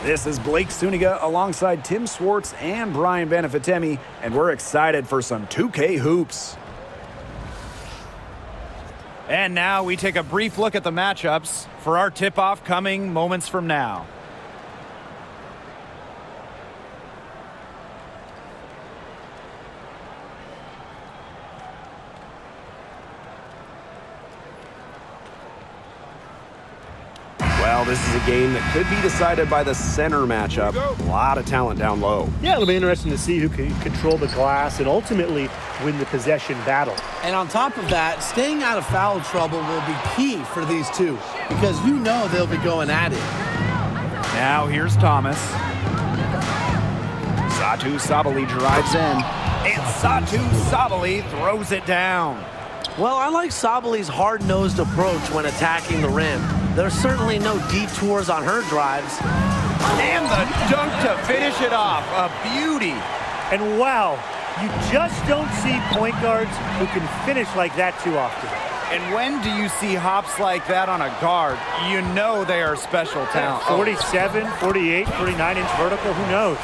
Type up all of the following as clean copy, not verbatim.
This is Blake Suniga alongside Tim Swartz and Brian Banafitemi, and we're excited for some 2K hoops. And now we take a brief look at the matchups for our tip-off coming moments from now. Well, this is a game that could be decided by the center matchup. A lot of talent down low. Yeah, it'll be interesting to see who can control the glass and ultimately win the possession battle. And on top of that, staying out of foul trouble will be key for these two because you know they'll be going at it. Now here's Thomas. Satu Sabali drives in. And Satu Sabali throws it down. Well, I like Sabali's hard-nosed approach when attacking the rim. There's certainly no detours on her drives. And the dunk to finish it off. A beauty. And wow, you just don't see point guards who can finish like that too often. And when do you see hops like that on a guard, you know they are special talent. 47, 48, 49-inch vertical, who knows?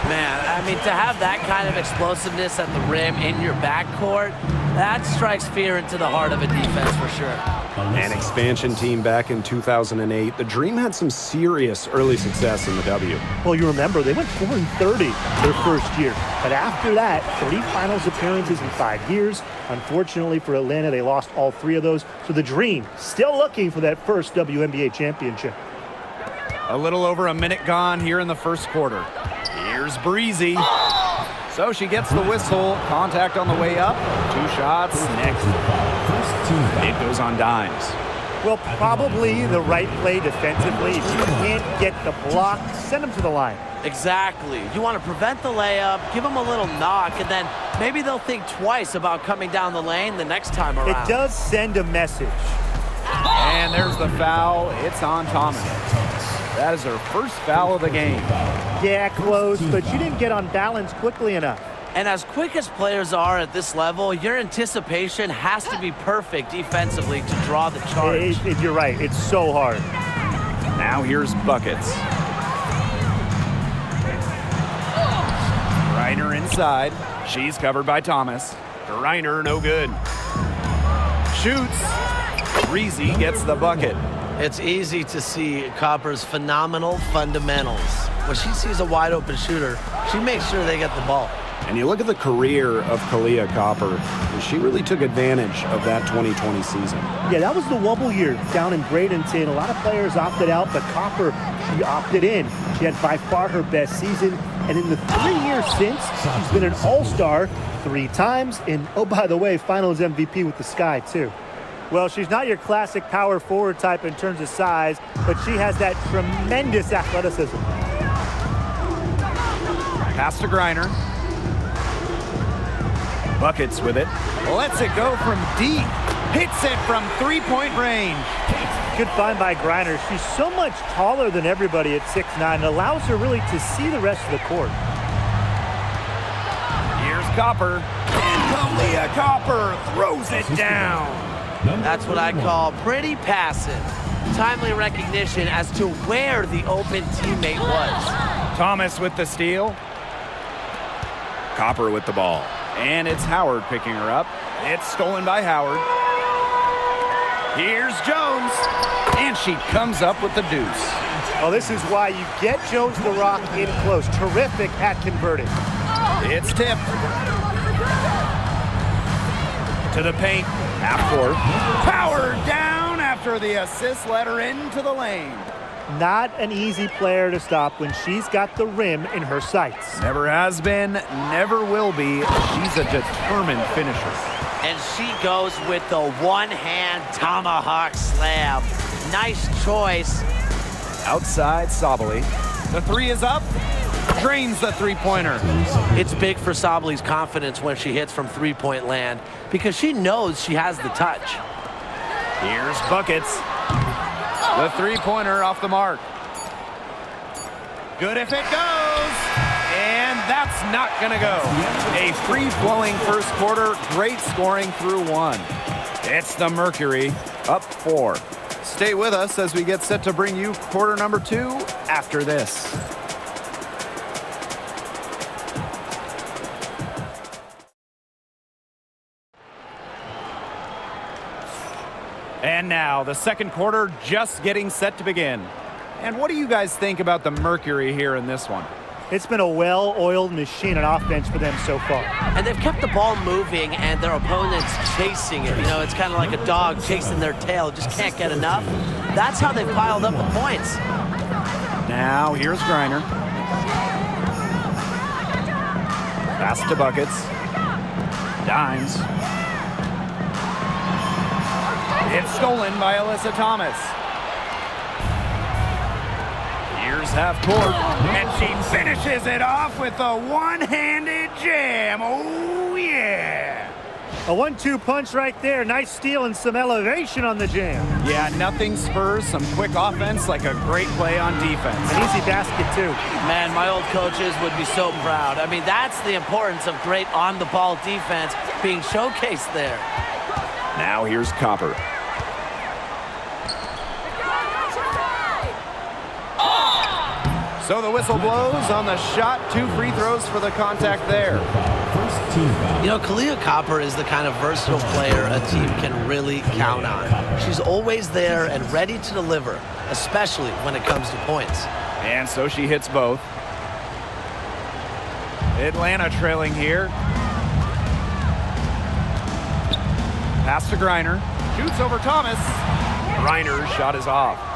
Man, I mean, to have that kind of explosiveness at the rim in your backcourt, that strikes fear into the heart of a defense for sure. An expansion team back in 2008. The Dream had some serious early success in the W. Well, you remember, they went 4-30 their first year. But after that, 3 finals appearances in 5 years. Unfortunately for Atlanta, they lost all 3 of those. So the Dream still looking for that first WNBA championship. A little over a minute gone here in the first quarter. Here's Breezy. So she gets the whistle. Contact on the way up. 2 shots next. It goes on dimes. Well, probably the right play defensively. If you can't get the block, send them to the line. Exactly. You want to prevent the layup, give them a little knock, and then maybe they'll think twice about coming down the lane the next time around. It does send a message. And there's the foul. It's on Thomas. That is her first foul of the game. Yeah, close, but she didn't get on balance quickly enough. And as quick as players are at this level, your anticipation has to be perfect defensively to draw the charge. You're right. It's so hard. Now here's buckets. Reiner inside. She's covered by Thomas. Reiner, no good. Shoots. Breezy gets the bucket. It's easy to see Copper's phenomenal fundamentals. When she sees a wide open shooter, she makes sure they get the ball. And you look at the career of Kahleah Copper, and she really took advantage of that 2020 season. Yeah, that was the wobble year down in Bradenton. A lot of players opted out, but Copper, she opted in. She had by far her best season. And in the 3 years since, she's been an all-star 3 times. And, oh, by the way, finals MVP with the Sky, too. Well, she's not your classic power forward type in terms of size, but she has that tremendous athleticism. Pass to Griner. Buckets with it. Lets it go from deep. Hits it from 3-point range. Good find by Griner. She's so much taller than everybody at 6'9". It allows her really to see the rest of the court. Here's Copper. And Kahleah Copper throws it down. That's what I call pretty passive. Timely recognition as to where the open teammate was. Thomas with the steal. Copper with the ball. And it's Howard picking her up. It's stolen by Howard. Here's Jones. And she comes up with the deuce. Well, this is why you get Jones the Rock in close. Terrific at converting. It's tipped. To the paint. Half court. Powered down after the assist led her into the lane. Not an easy player to stop when she's got the rim in her sights. Never has been, never will be. She's a determined finisher. And she goes with the one-hand tomahawk slam. Nice choice. Outside Sabali. The 3 is up. Drains the 3-pointer. It's big for Sabali's confidence when she hits from 3-point land because she knows she has the touch. Here's buckets. The 3-pointer off the mark. Good if it goes. And that's not going to go. A free-flowing first quarter. Great scoring through 1. It's the Mercury up 4. Stay with us as we get set to bring you quarter number 2 after this. And now the second quarter just getting set to begin. And what do you guys think about the Mercury here in this one? It's been a well-oiled machine on offense for them so far. And they've kept the ball moving and their opponents chasing it. You know, it's kind of like a dog chasing their tail, just can't get enough. That's how they've piled up the points. Now here's Griner. Pass to buckets. Dimes. It's stolen by Alyssa Thomas. Here's half court, and she finishes it off with a one-handed jam. Oh, yeah. A 1-2 punch right there. Nice steal and some elevation on the jam. Yeah, nothing spurs some quick offense like a great play on defense. An easy basket, too. Man, my old coaches would be so proud. I mean, that's the importance of great on-the-ball defense being showcased there. Now here's Copper. So the whistle blows on the shot. 2 free throws for the contact there. You know, Kalia Copper is the kind of versatile player a team can really count on. She's always there and ready to deliver, especially when it comes to points. And so she hits both. Atlanta trailing here. Pass to Griner. Shoots over Thomas. Griner's shot is off.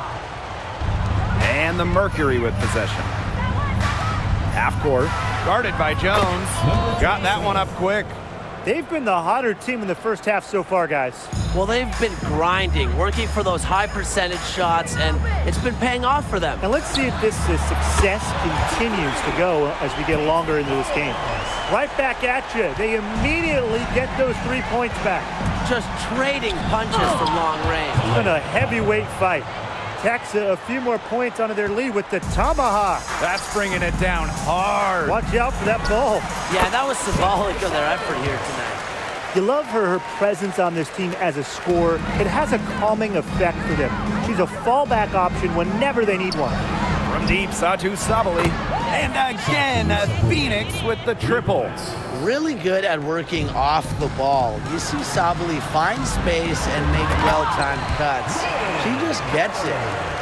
And the Mercury with possession. Half court. Guarded by Jones. Got that one up quick. They've been the hotter team in the first half so far, guys. Well, they've been grinding, working for those high percentage shots, and it's been paying off for them. And let's see if this success continues to go as we get longer into this game. Right back at you. They immediately get those 3 points back. Just trading punches from long range. It's been a heavyweight fight. Tacks a few more points onto their lead with the tomahawk. That's bringing it down hard. Watch out for that ball. Yeah, that was symbolic of their effort here tonight. You love her presence on this team as a scorer. It has a calming effect for them. She's a fallback option whenever they need one. From deep, Satu Sabali. And again, Phoenix with the triple. Really good at working off the ball. You see Sabali find space and make well-timed cuts. She just gets it.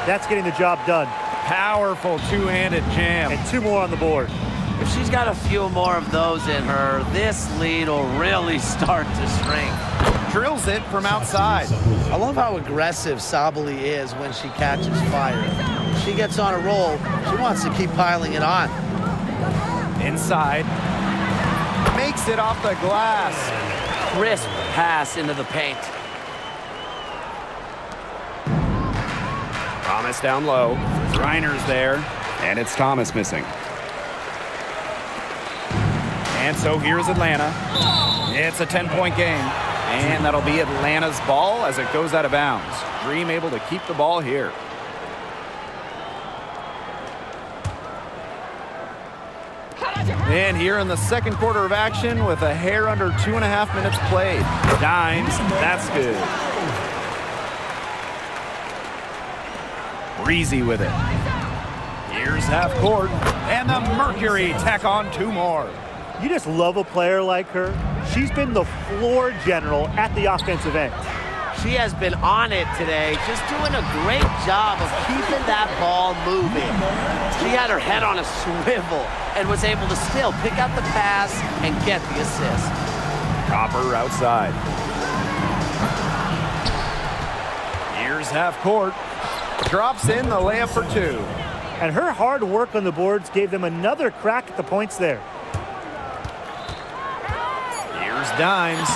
That's getting the job done. Powerful two-handed jam. And 2 more on the board. If she's got a few more of those in her, this lead will really start to shrink. Drills it from outside. I love how aggressive Sabali is when she catches fire. She gets on a roll, she wants to keep piling it on. Inside. Makes it off the glass. Crisp pass into the paint. Thomas down low. Griner's there. And it's Thomas missing. And so here's Atlanta. It's a 10-point game. And that'll be Atlanta's ball as it goes out of bounds. Dream able to keep the ball here. And here in the second quarter of action with a hair under 2.5 minutes played. Dimes, that's good. Breezy with it. Here's half court. And the Mercury tack on 2 more. You just love a player like her. She's been the floor general at the offensive end. She has been on it today, just doing a great job of keeping that ball moving. She had her head on a swivel and was able to still pick out the pass and get the assist. Copper outside. Here's half court. Drops in the layup for 2. And her hard work on the boards gave them another crack at the points there. Here's Dimes.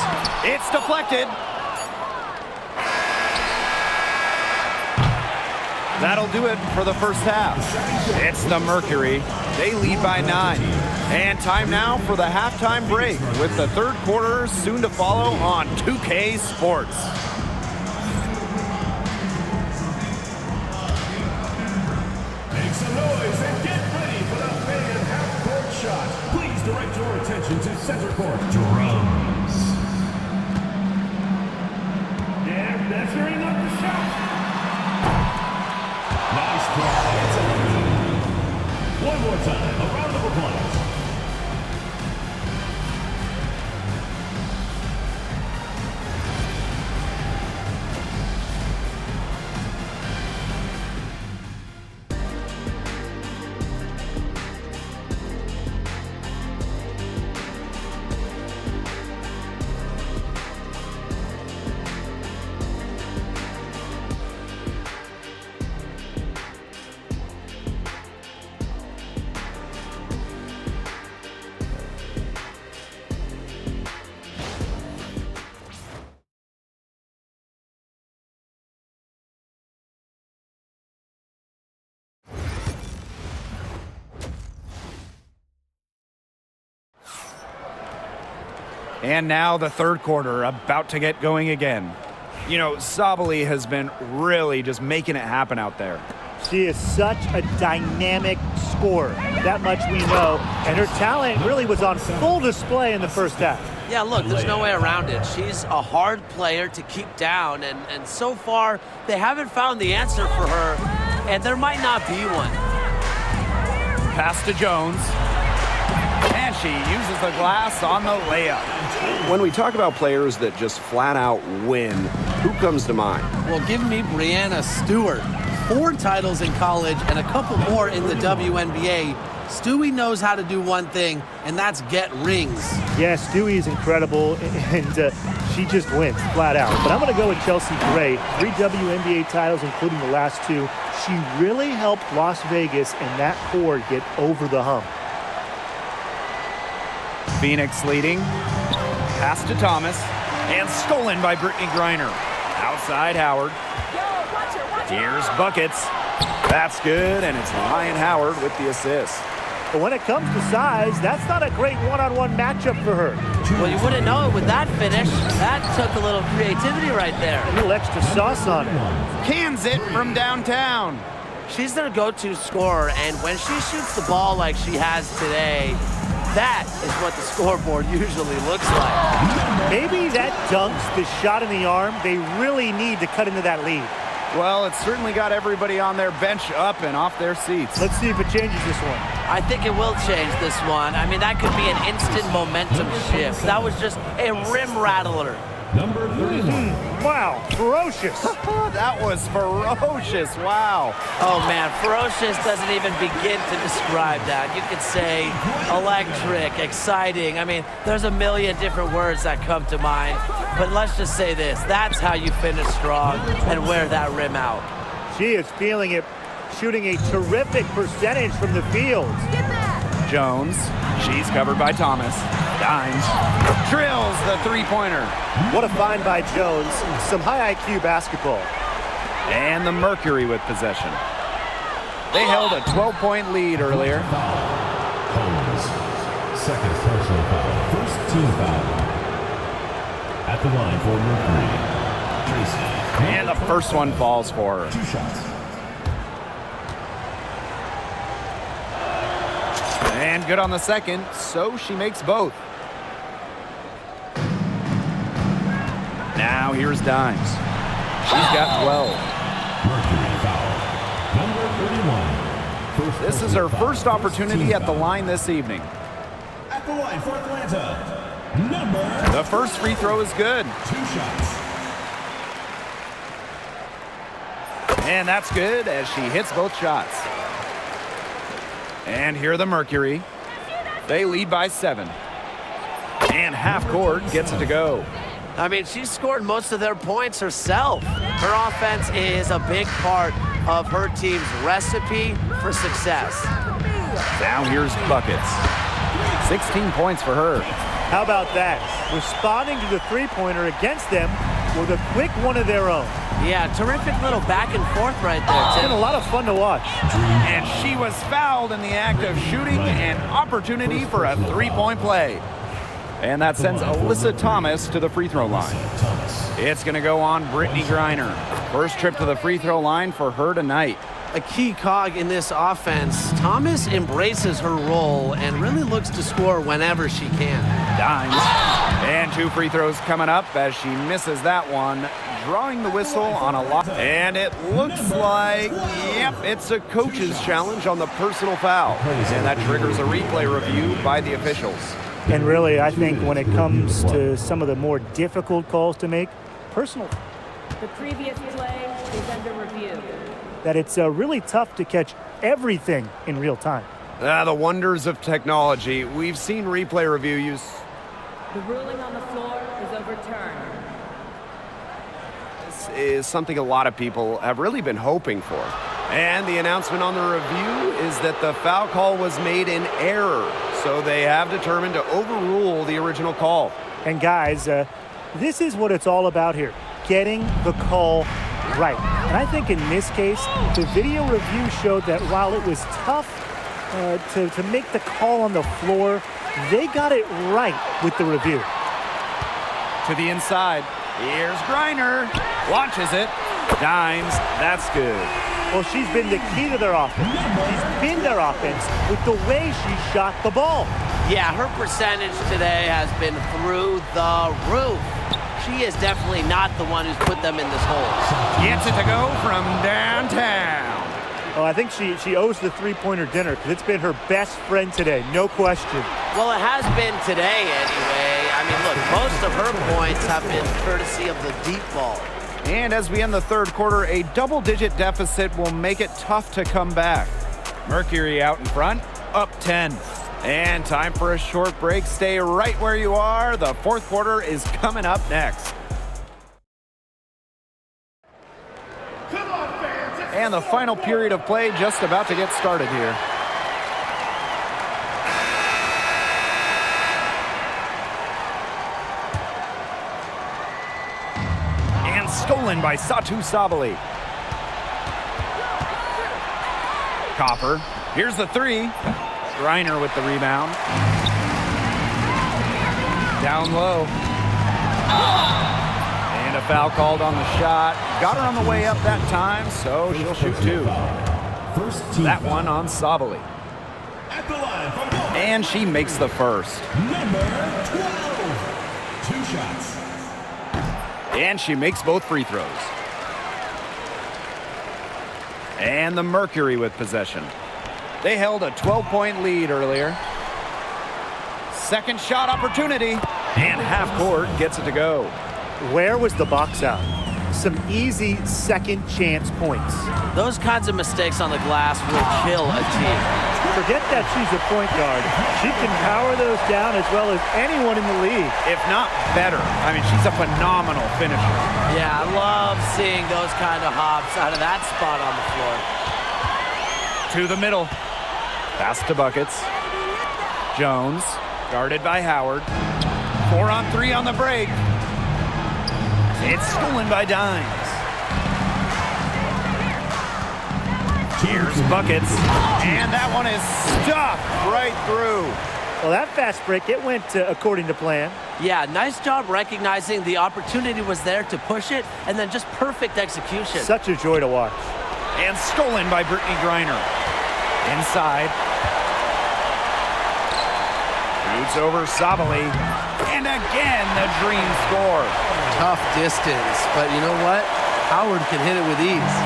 It's deflected. That'll do it for the first half. It's the Mercury. They lead by 9. And time now for the halftime break with the third quarter soon to follow on 2K Sports. Make some noise and get ready for the fan half-court shot. Please direct your attention to center court. Drums. They're measuring up the shot. One more time, a round of applause. And now the third quarter, about to get going again. You know, Sabali has been really just making it happen out there. She is such a dynamic scorer. That much we know. And her talent really was on full display in the first half. Yeah, look, there's no way around it. She's a hard player to keep down, and so far, they haven't found the answer for her, and there might not be one. Pass to Jones. And she uses the glass on the layup. When we talk about players that just flat out win, who comes to mind? Well, give me Brianna Stewart. 4 titles in college and a couple more in the WNBA. Stewie knows how to do one thing, and that's get rings. Yeah, Stewie is incredible, and she just wins, flat out. But I'm going to go with Chelsea Gray. 3 WNBA titles, including the last 2. She really helped Las Vegas and that core get over the hump. Phoenix leading. Pass to Thomas. And stolen by Brittany Griner. Outside Howard. Here's buckets. That's good, and it's Ryan Howard with the assist. But when it comes to size, that's not a great one-on-one matchup for her. Well, you wouldn't know it with that finish. That took a little creativity right there. A little extra sauce on it. Cans it from downtown. She's their go-to scorer, and when she shoots the ball like she has today, that is what the scoreboard usually looks like. Maybe that dunks, the shot in the arm, they really need to cut into that lead. Well, it's certainly got everybody on their bench up and off their seats. Let's see if it changes this one. I think it will change this one. I mean, that could be an instant momentum shift. That was just a rim rattler. Number 31. Wow, ferocious. That was ferocious. Wow. Oh, man, ferocious doesn't even begin to describe that. You could say electric, exciting. I mean, there's a million different words that come to mind. But let's just say this. That's how you finish strong and wear that rim out. She is feeling it, shooting a terrific percentage from the field. Jones. She's covered by Thomas. Dimes. Drills the three-pointer. What a find by Jones. Some high IQ basketball. And the Mercury with possession. They held a 12-point lead earlier. Holmes. Second personal foul. First team foul. At the line for Mercury. Tracy. And the first one falls for her. 2 shots. And good on the second, so she makes both. Now here's Dimes. She's got 12. Mercury foul. Number 31. This is her first opportunity at the line this evening. At the line for Atlanta. The first free throw is good. 2 shots. And that's good as she hits both shots. And here the Mercury. They lead by 7. And half court gets it to go. I mean, she scored most of their points herself. Her offense is a big part of her team's recipe for success. Now here's buckets. 16 points for her. How about that? Responding to the three-pointer against them with a quick one of their own. Yeah, terrific little back and forth right there, It's Tim. been a lot of fun to watch. And she was fouled in the act of shooting an opportunity for a three-point play. And that sends Alyssa Thomas to the free throw line. It's going to go on Brittany Griner. First trip to the free throw line for her tonight. A key cog in this offense. Thomas embraces her role and really looks to score whenever she can. Dimes. And 2 free throws coming up as she misses that one drawing the whistle on a lot. And it looks like, yep, it's a coach's challenge on the personal foul. And that triggers a replay review by the officials. And really, I think when it comes to some of the more difficult calls to make, personal, The previous play is under review. that it's really tough to catch everything in real time. The wonders of technology. We've seen replay review use. The ruling on the floor is overturned. This is something a lot of people have really been hoping for. And the announcement on the review is that the foul call was made in error. So they have determined to overrule the original call. And guys, this is what it's all about here, getting the call right. And I think in this case, the video review showed that while it was tough to make the call on the floor, they got it right with the review. To the inside. Here's Griner. Launches it. Dimes. That's good. Well, she's been the key to their offense. She's been their offense with the way she shot the ball. Yeah, her percentage today has been through the roof. She is definitely not the one who's put them in this hole. Gets it to go from downtown. Oh, I think she owes the three-pointer dinner because it's been her best friend today, no question. Well, it has been today anyway. I mean, look, most of her points have been courtesy of the deep ball. And as we end the third quarter, a double-digit deficit will make it tough to come back. Mercury out in front, up 10. And time for a short break. Stay right where you are. The fourth quarter is coming up next. And the final period of play just about to get started here. And stolen by Satu Sabali. Copper. Here's the three. Griner with the rebound. Down low. And a foul called on the shot. Got her on the way up that time, so she'll shoot two. That one on Sabali. And she makes the first. Number 12. 2 shots. And she makes both free throws. And the Mercury with possession. They held a 12-point lead earlier. Second shot opportunity. And half court gets it to go. Where was the box out? Some easy second chance points. Those kinds of mistakes on the glass will kill a team. Forget that she's a point guard. She can power those down as well as anyone in the league. If not better. I mean, she's a phenomenal finisher. Yeah, I love seeing those kind of hops out of that spot on the floor. To the middle. Pass to buckets. Jones, guarded by Howard. 4 on 3 on the break. It's stolen by Dimes. Here's buckets. And that one is stuffed right through. Well, that fast break, it went according to plan. Yeah, nice job recognizing the opportunity was there to push it, and then just perfect execution. Such a joy to watch. And stolen by Brittany Griner. Inside. Shoots over Sabali. And again, the dream score. Tough distance, but you know what? Howard can hit it with ease.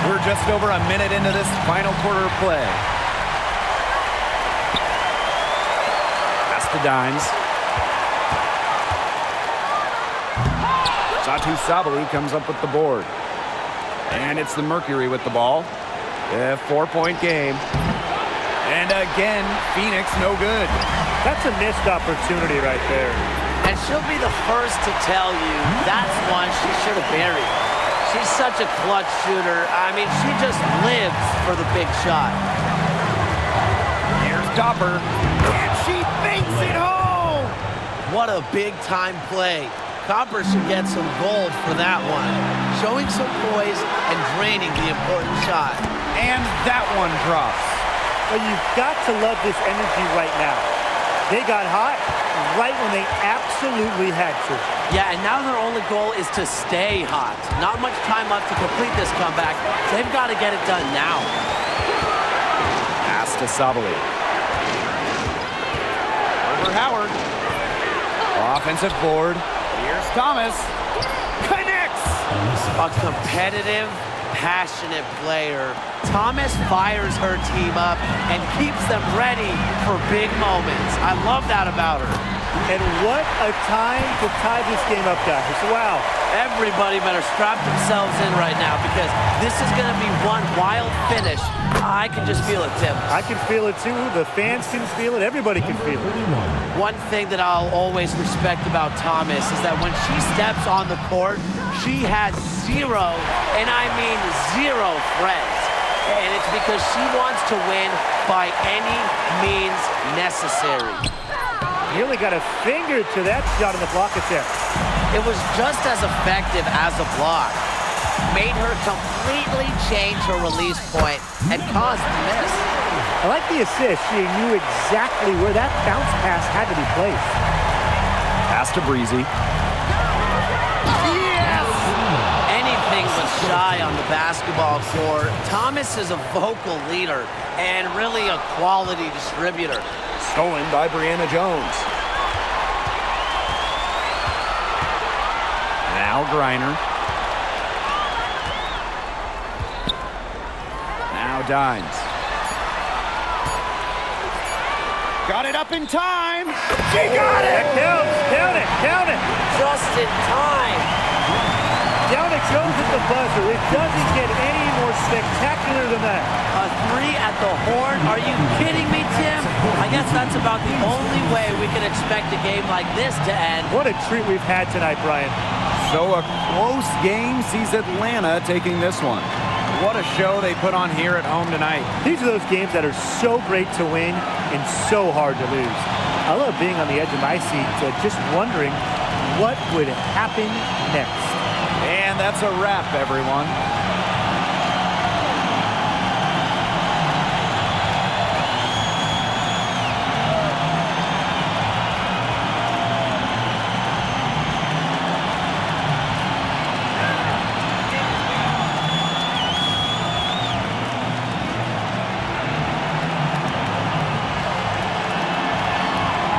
We're just over a minute into this final quarter of play. Pass to Dimes. Satu Sabali comes up with the board. And it's the Mercury with the ball. A 4-point game. And again, Phoenix no good. That's a missed opportunity right there. And she'll be the first to tell you that's one she should have buried. She's such a clutch shooter. I mean, she just lives for the big shot. Here's Copper. And she banks it home! What a big-time play. Copper should get some gold for that one. Showing some poise and draining the important shot. And that one drops. Well, you've got to love this energy right now. They got hot right when they absolutely had to. Yeah, and now their only goal is to stay hot. Not much time left to complete this comeback. They've got to get it done now. Pass to Sabali. Over Howard. Offensive board. Here's Thomas. Connects! a competitive, passionate player. Thomas fires her team up and keeps them ready for big moments. I love that about her. And what a time to tie this game up, guys. Wow. Everybody better strap themselves in right now because this is going to be one wild finish. I can just feel it, Tim. I can feel it too. The fans can feel it. Everybody can feel it. One thing that I'll always respect about Thomas is that when she steps on the court, she has zero, and I mean zero friends. And it's because she wants to win by any means necessary. Nearly got a finger to that shot in the block attempt. It was just as effective as a block. Made her completely change her release point and caused the miss. I like the assist. She knew exactly where that bounce pass had to be placed. Pass to Breezy. Yes! Anything but shy on the basketball court. Thomas is a vocal leader and really a quality distributor. Stolen by Brianna Jones. Now Griner. Now Dimes. Got it up in time. She got it! That counts. Count it. Count it. Just in time. Down it goes at the buzzer. It doesn't get any more spectacular than that. A three at the horn? Are you kidding me, Tim? I guess that's about the only way we can expect a game like this to end. What a treat we've had tonight, Brian. So a close game sees Atlanta taking this one. What a show they put on here at home tonight. These are those games that are so great to win and so hard to lose. I love being on the edge of my seat, just wondering what would happen next. And that's a wrap, everyone.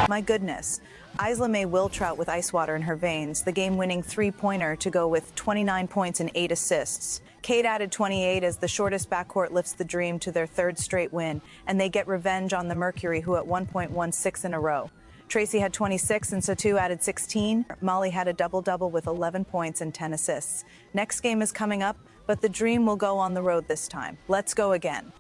My goodness. Isla May Wiltrout with ice water in her veins, the game-winning three-pointer to go with 29 points and 8 assists. Kate added 28 as the shortest backcourt lifts the Dream to their third straight win, and they get revenge on the Mercury, who at one point won 6 in a row. Tracy had 26 and Satu added 16. Molly had a double-double with 11 points and 10 assists. Next game is coming up, but the Dream will go on the road this time. Let's go again.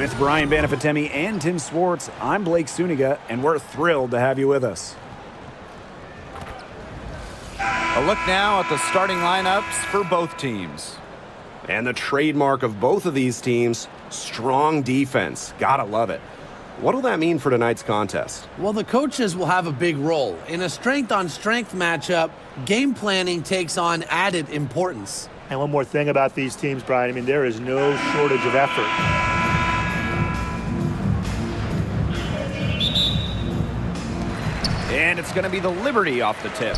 With Brian Banafitemi and Tim Swartz, I'm Blake Suniga, and we're thrilled to have you with us. A look now at the starting lineups for both teams. And the trademark of both of these teams, strong defense. Gotta love it. What'll that mean for tonight's contest? Well, the coaches will have a big role. In a strength-on-strength matchup, game planning takes on added importance. And one more thing about these teams, Brian, I mean, there is no shortage of effort. And it's going to be the Liberty off the tip.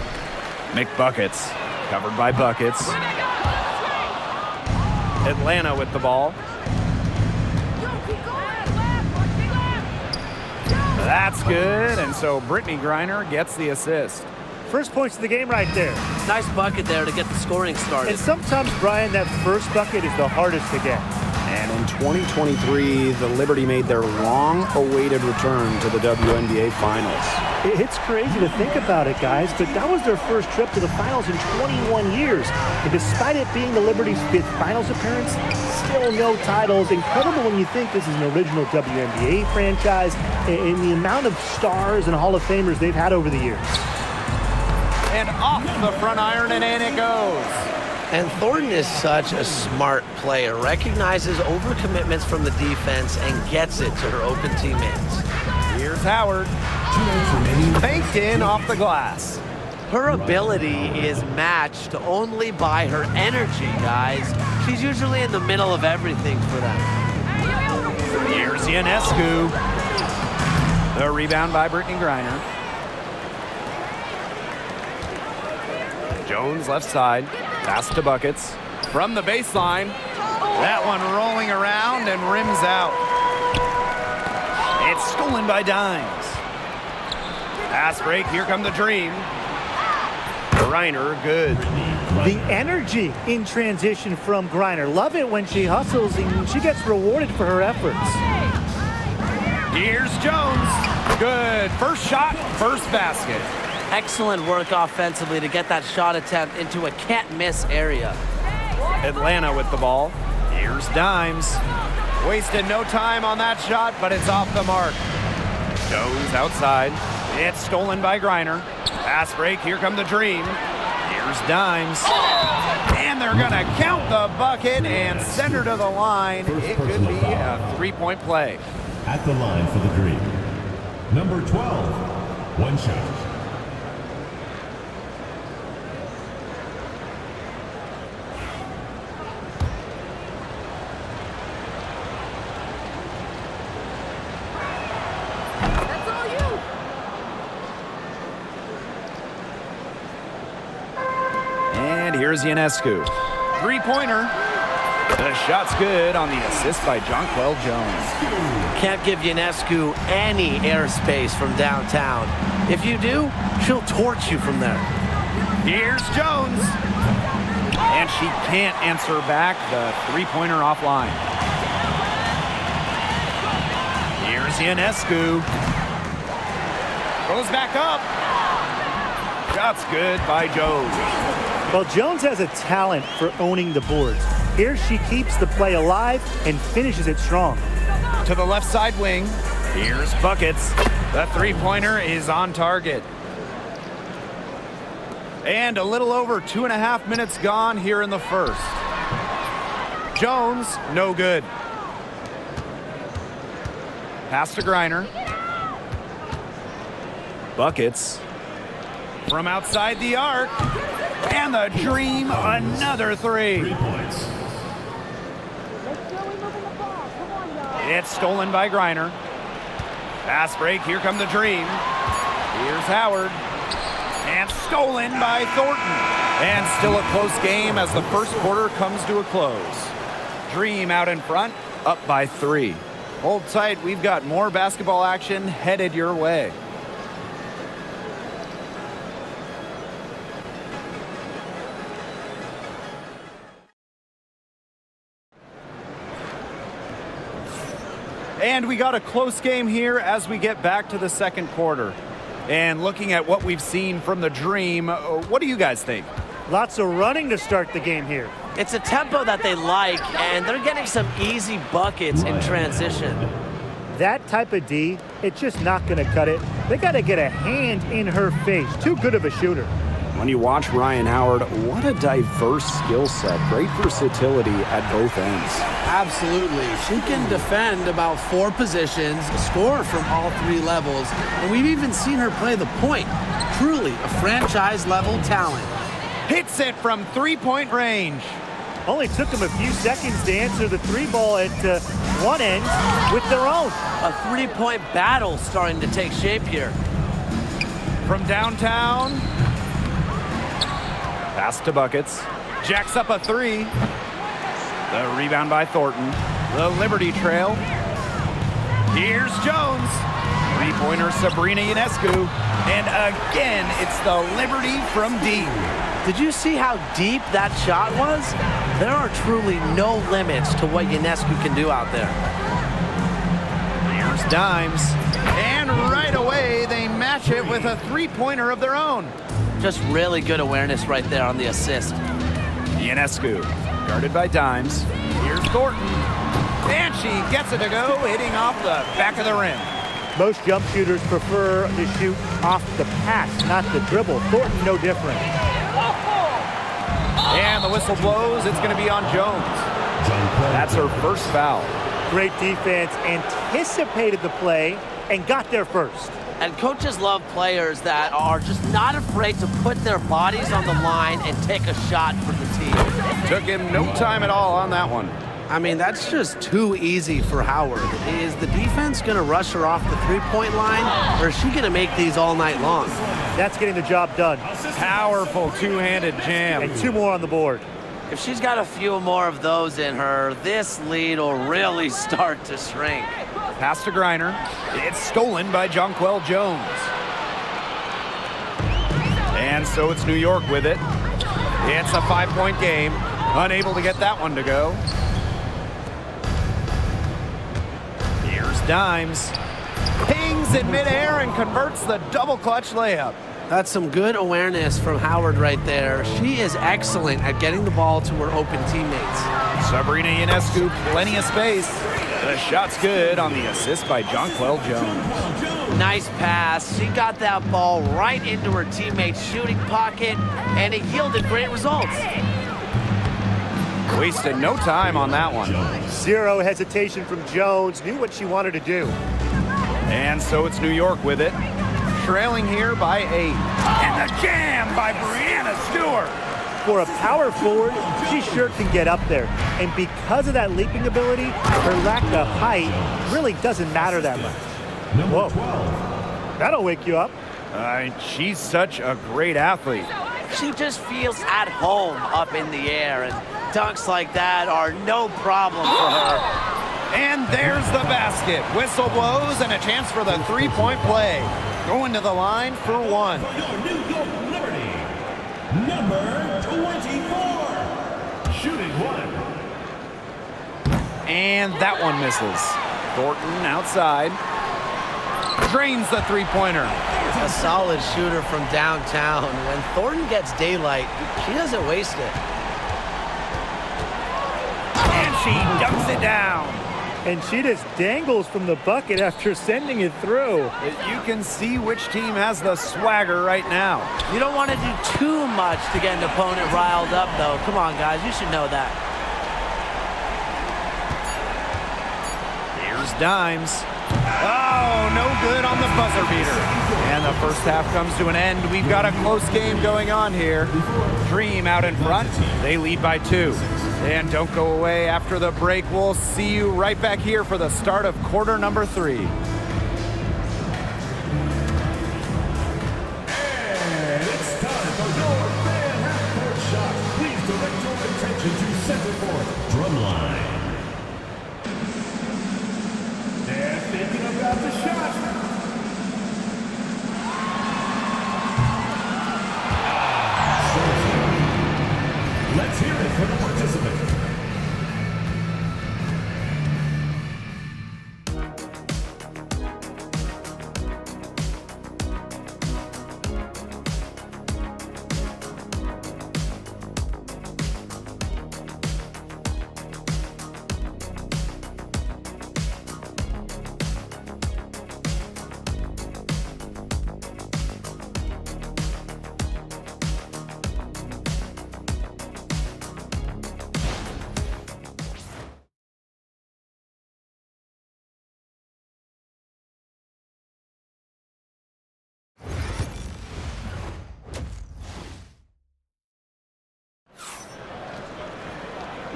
McBuckets, covered by Buckets. Atlanta with the ball. That's good, and so Brittany Griner gets the assist. First points of the game right there. Nice bucket there to get the scoring started. And sometimes, Brian, that first bucket is the hardest to get. And in 2023, the Liberty made their long-awaited return to the WNBA Finals. It's crazy to think about it, guys, but that was their first trip to the finals in 21 years. And despite it being the Liberty's 5th finals appearance, still no titles. Incredible when you think this is an original WNBA franchise and the amount of stars and Hall of Famers they've had over the years. And off the front iron, and in it goes. And Thornton is such a smart player, recognizes overcommitments from the defense and gets it to her open teammates. Here's Howard. Faked in off the glass. Her ability is matched only by her energy, guys. She's usually in the middle of everything for them. Here's Ionescu. The rebound by Brittany Griner. Jones left side. Pass to Buckets. From the baseline. That one rolling around and rims out. It's stolen by Dimes. Pass break. Here come the Dream. Griner, good. The energy in transition from Griner. Love it when she hustles and she gets rewarded for her efforts. Here's Jones. Good. First shot, first basket. Excellent work offensively to get that shot attempt into a can't-miss area. Atlanta with the ball. Here's Dimes. Wasted no time on that shot, but it's off the mark. Jones outside. It's stolen by Griner. Pass break. Here come the Dream. Here's Dimes. And they're going to count the bucket and send her to the line. It could be a three-point play. At the line for the Dream, number 12, one shot. Here's Ionescu. Three-pointer. The shot's good on the assist by Jonquel Jones. Can't give Ionescu any airspace from downtown. If you do, she'll torch you from there. Here's Jones. And she can't answer back the three-pointer offline. Here's Ionescu. Goes back up. Shot's good by Jones. Well, Jones has a talent for owning the boards. Here she keeps the play alive and finishes it strong. To the left side wing. Here's Buckets. The three-pointer is on target. And a little over 2.5 minutes gone here in the first. Jones, no good. Pass to Griner. Buckets. From outside the arc. And the Dream, another three. 3 points. It's stolen by Griner. Pass break, here come the Dream. Here's Howard. And stolen by Thornton. And still a close game as the first quarter comes to a close. Dream out in front, up by 3. Hold tight, we've got more basketball action headed your way. And we got a close game here as we get back to the second quarter. And looking at what we've seen from the Dream, what do you guys think? Lots of running to start the game here. It's a tempo that they like, and they're getting some easy buckets in transition. That type of D, it's just not going to cut it. They got to get a hand in her face. Too good of a shooter. When you watch Ryan Howard, what a diverse skill set. Great versatility at both ends. Absolutely. She can defend about 4 positions, score from all 3 levels, and we've even seen her play the point. Truly a franchise-level talent. Hits it from three-point range. Only took them a few seconds to answer the 3 ball at one end with their own. A 3-point battle starting to take shape here. From downtown. Pass to buckets. Jacks up a 3. The rebound by Thornton. The Liberty trail. Here's Jones. Three-pointer Sabrina Ionescu. And again, it's the Liberty from deep. Did you see how deep that shot was? There are truly no limits to what Ionescu can do out there. Here's Dimes. And right away, they match it with a 3-pointer of their own. Just really good awareness right there on the assist. Ionescu, guarded by Dimes. Here's Thornton. And she gets it to go, hitting off the back of the rim. Most jump shooters prefer to shoot off the pass, not the dribble. Thornton, no different. And the whistle blows. It's going to be on Jones. That's her first foul. Great defense, anticipated the play, and got there first. And coaches love players that are just not afraid to put their bodies on the line and take a shot for the team. Took him no time at all on that one. I mean, that's just too easy for Howard. Is the defense going to rush her off the 3-point line, or is she going to make these all night long? That's getting the job done. Powerful two-handed jam. And 2 more on the board. If she's got a few more of those in her, this lead will really start to shrink. Pass to Griner. It's stolen by Jonquel Jones. And so it's New York with it. It's a 5-point game. Unable to get that one to go. Here's Dimes. Pings in midair and converts the double clutch layup. That's some good awareness from Howard right there. She is excellent at getting the ball to her open teammates. Sabrina Ionescu, plenty of space. The shot's good on the assist by Jonquel Jones. Nice pass. She got that ball right into her teammate's shooting pocket, and it yielded great results. Wasted no time on that one. 0 hesitation from Jones. Knew what she wanted to do. And so it's New York with it. Trailing here by 8. And the jam by Brianna Stewart. For a power forward, she sure can get up there. And because of that leaping ability, her lack of height really doesn't matter that much. Whoa. That'll wake you up. She's such a great athlete. She just feels at home up in the air, and dunks like that are no problem for her. And there's the basket. Whistle blows and a chance for the 3-point play. Going to the line for 1. Your New York Liberty, number 24. Shooting 1. And that one misses. Thornton outside. Drains the 3-pointer. A solid shooter from downtown. When Thornton gets daylight, she doesn't waste it. And she dunks it down. And she just dangles from the bucket after sending it through. You can see which team has the swagger right now. You don't want to do too much to get an opponent riled up, though. Come on, guys. You should know that. Here's Dimes. Oh, no good on the buzzer beater. And the first half comes to an end. We've got a close game going on here. Dream out in front. They lead by 2. And don't go away after the break. We'll see you right back here for the start of quarter number 3. And it's time for your fan half-court shot. Please direct your attention to center court. Drumline. They're thinking about the shot. Let's hear it for the participant.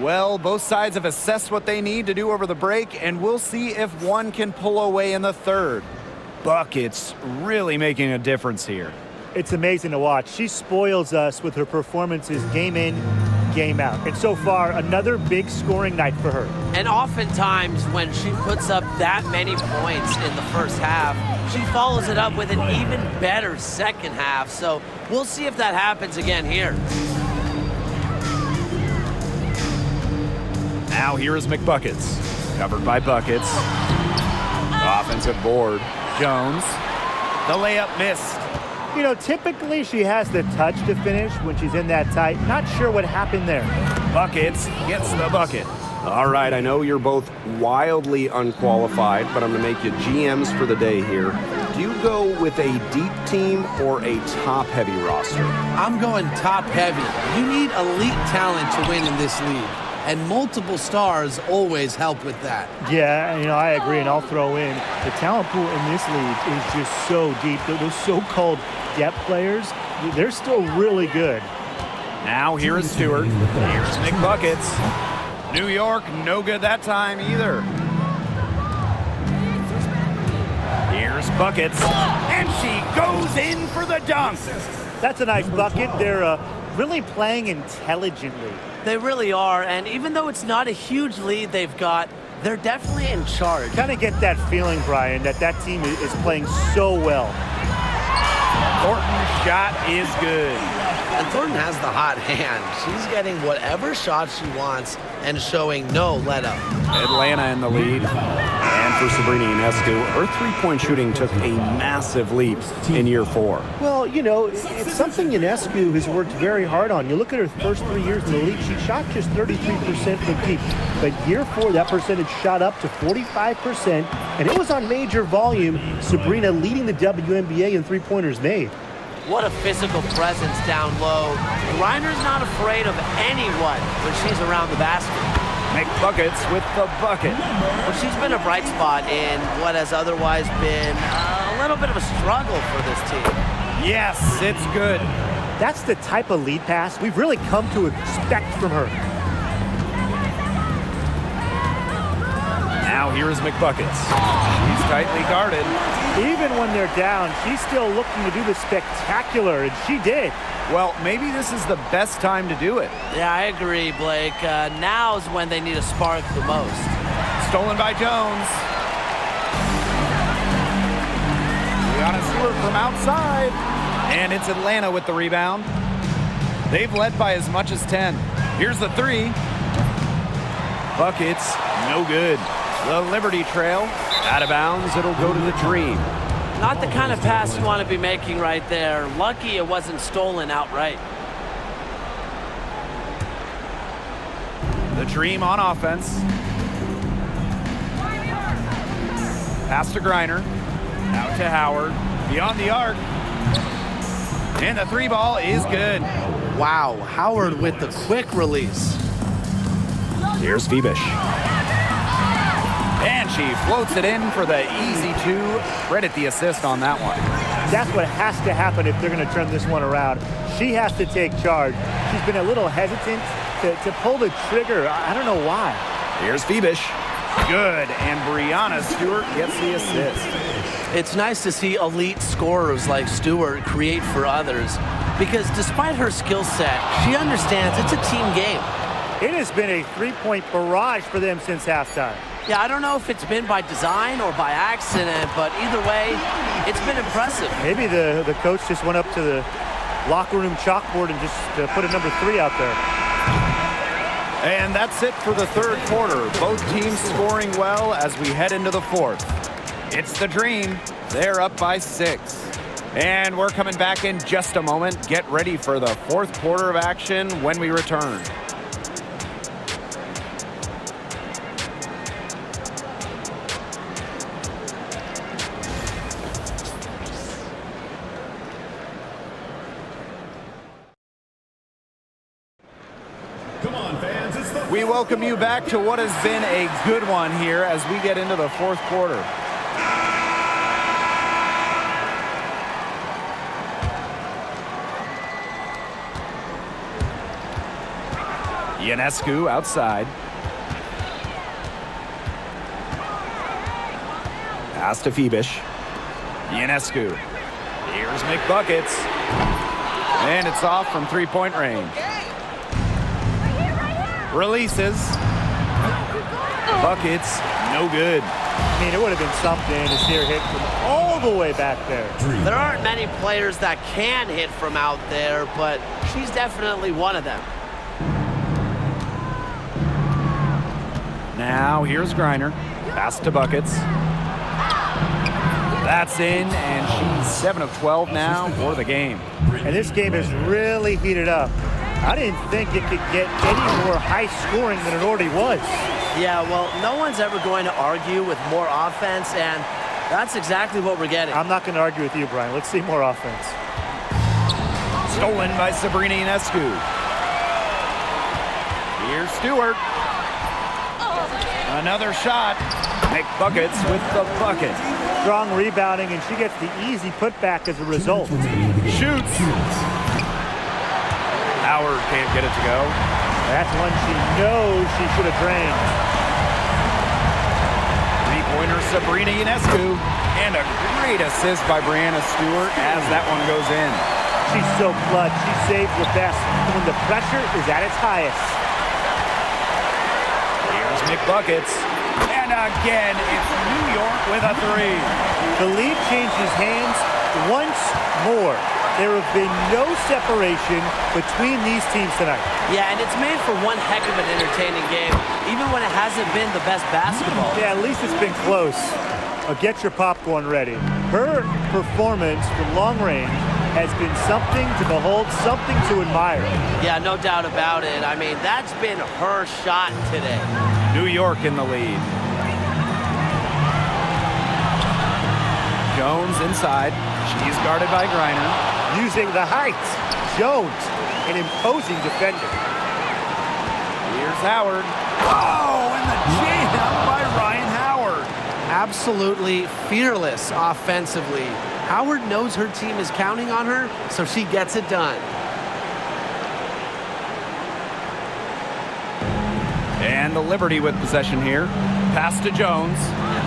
Well, both sides have assessed what they need to do over the break, and we'll see if one can pull away in the third. Buckets really making a difference here. It's amazing to watch. She spoils us with her performances game in, game out. And so far, another big scoring night for her. And oftentimes when she puts up that many points in the first half, she follows it up with an even better second half. So we'll see if that happens again here. Now here is McBuckets, covered by Buckets. Offensive board, Jones. The layup missed. You know, typically she has the touch to finish when she's in that tight. Not sure what happened there. Buckets gets the bucket. All right, I know you're both wildly unqualified, but I'm going to make you GMs for the day here. Do you go with a deep team or a top-heavy roster? I'm going top-heavy. You need elite talent to win in this league, and multiple stars always help with that. Yeah, you know, I agree, and I'll throw in the talent pool in this league is just so deep. Those so-called depth players, they're still really good. Now here is Stewart. Here's McBuckets. New York, no good that time either. Here's Buckets, and she goes in for the dunk. That's a nice bucket. They're really playing intelligently. They really are, and even though it's not a huge lead they've got, they're definitely in charge. Kind of get that feeling, Brian, that team is playing so well. Thornton's shot is good. And Thornton has the hot hand. She's getting whatever shot she wants and showing no let up. Atlanta in the lead. And for Sabrina Ionescu, her three-point shooting took a massive leap in year 4. Well, you know, it's something Ionescu has worked very hard on. You look at her first 3 years in the league, she shot just 33% from deep. But year 4, that percentage shot up to 45%, and it was on major volume. Sabrina leading the WNBA in three-pointers made. What a physical presence down low. Reiner's not afraid of anyone when she's around the basket. McBuckets with the bucket. Well, she's been a bright spot in what has otherwise been a little bit of a struggle for this team. Yes, it's good. That's the type of lead pass we've really come to expect from her. Now here is McBuckets. She's tightly guarded. Even when they're down, she's still looking to do the spectacular, and she did. Well, maybe this is the best time to do it. Yeah, I agree, Blake. Now's when they need a spark the most. Stolen by Jones. Brianna Stewart from outside. And it's Atlanta with the rebound. They've led by as much as 10. Here's the three. Buckets, no good. The Liberty Trail, out of bounds, it'll go to the Dream. Not the kind of pass you want to be making right there. Lucky it wasn't stolen outright. The Dream on offense. Pass to Griner. Out to Howard. Beyond the arc. And the three ball is good. Wow, Howard with the quick release. Here's Phoebish. And she floats it in for the easy two. Credit the assist on that one. That's what has to happen if they're going to turn this one around. She has to take charge. She's been a little hesitant to pull the trigger. I don't know why. Here's Phoebish. Good, and Brianna Stewart gets the assist. It's nice to see elite scorers like Stewart create for others, because despite her skill set, she understands it's a team game. It has been a three-point barrage for them since halftime. Yeah, I don't know if it's been by design or by accident, but either way, it's been impressive. Maybe the coach just went up to the locker room chalkboard and just put a number 3 out there. And that's it for the third quarter. Both teams scoring well as we head into the fourth. It's the Dream. They're up by 6. And we're coming back in just a moment. Get ready for the fourth quarter of action when we return. We welcome you back to what has been a good one here as we get into the fourth quarter. Ionescu outside. Pass to Phoebish. Ionescu. Here's McBuckets. And it's off from three-point range. Releases. Buckets, no good. I mean, it would have been something to see her hit from all the way back there. There aren't many players that can hit from out there, but she's definitely one of them. Now here's Griner. Pass to Buckets. That's in, and she's 7 of 12 now for the game. And this game has really heated up. I didn't think it could get any more high scoring than it already was. Yeah, well, no one's ever going to argue with more offense, and that's exactly what we're getting. I'm not going to argue with you, Brian. Let's see more offense. Stolen by Sabrina Ionescu. Here's Stewart. Another shot. McBuckets with the bucket. Strong rebounding, and she gets the easy putback as a result. Shoots. Howard can't get it to go. That's one she knows she should have drained. Three-pointer Sabrina Ionescu. And a great assist by Brianna Stewart as that one goes in. She's so clutch. She saves the best when the pressure is at its highest. Here's McBuckets. And again, it's New York with a three. The lead changes hands once more. There have been no separation between these teams tonight. Yeah, and it's made for one heck of an entertaining game, even when it hasn't been the best basketball. Yeah, at least it's been close. Get your popcorn ready. Her performance from long range has been something to behold, something to admire. Yeah, no doubt about it. I mean, that's been her shot today. New York in the lead. Jones inside. She's guarded by Griner. Using the height. Jones, an imposing defender. Here's Howard. Oh, and the jam by Ryan Howard. Absolutely fearless offensively. Howard knows her team is counting on her, so she gets it done. And the Liberty with possession here. Pass to Jones.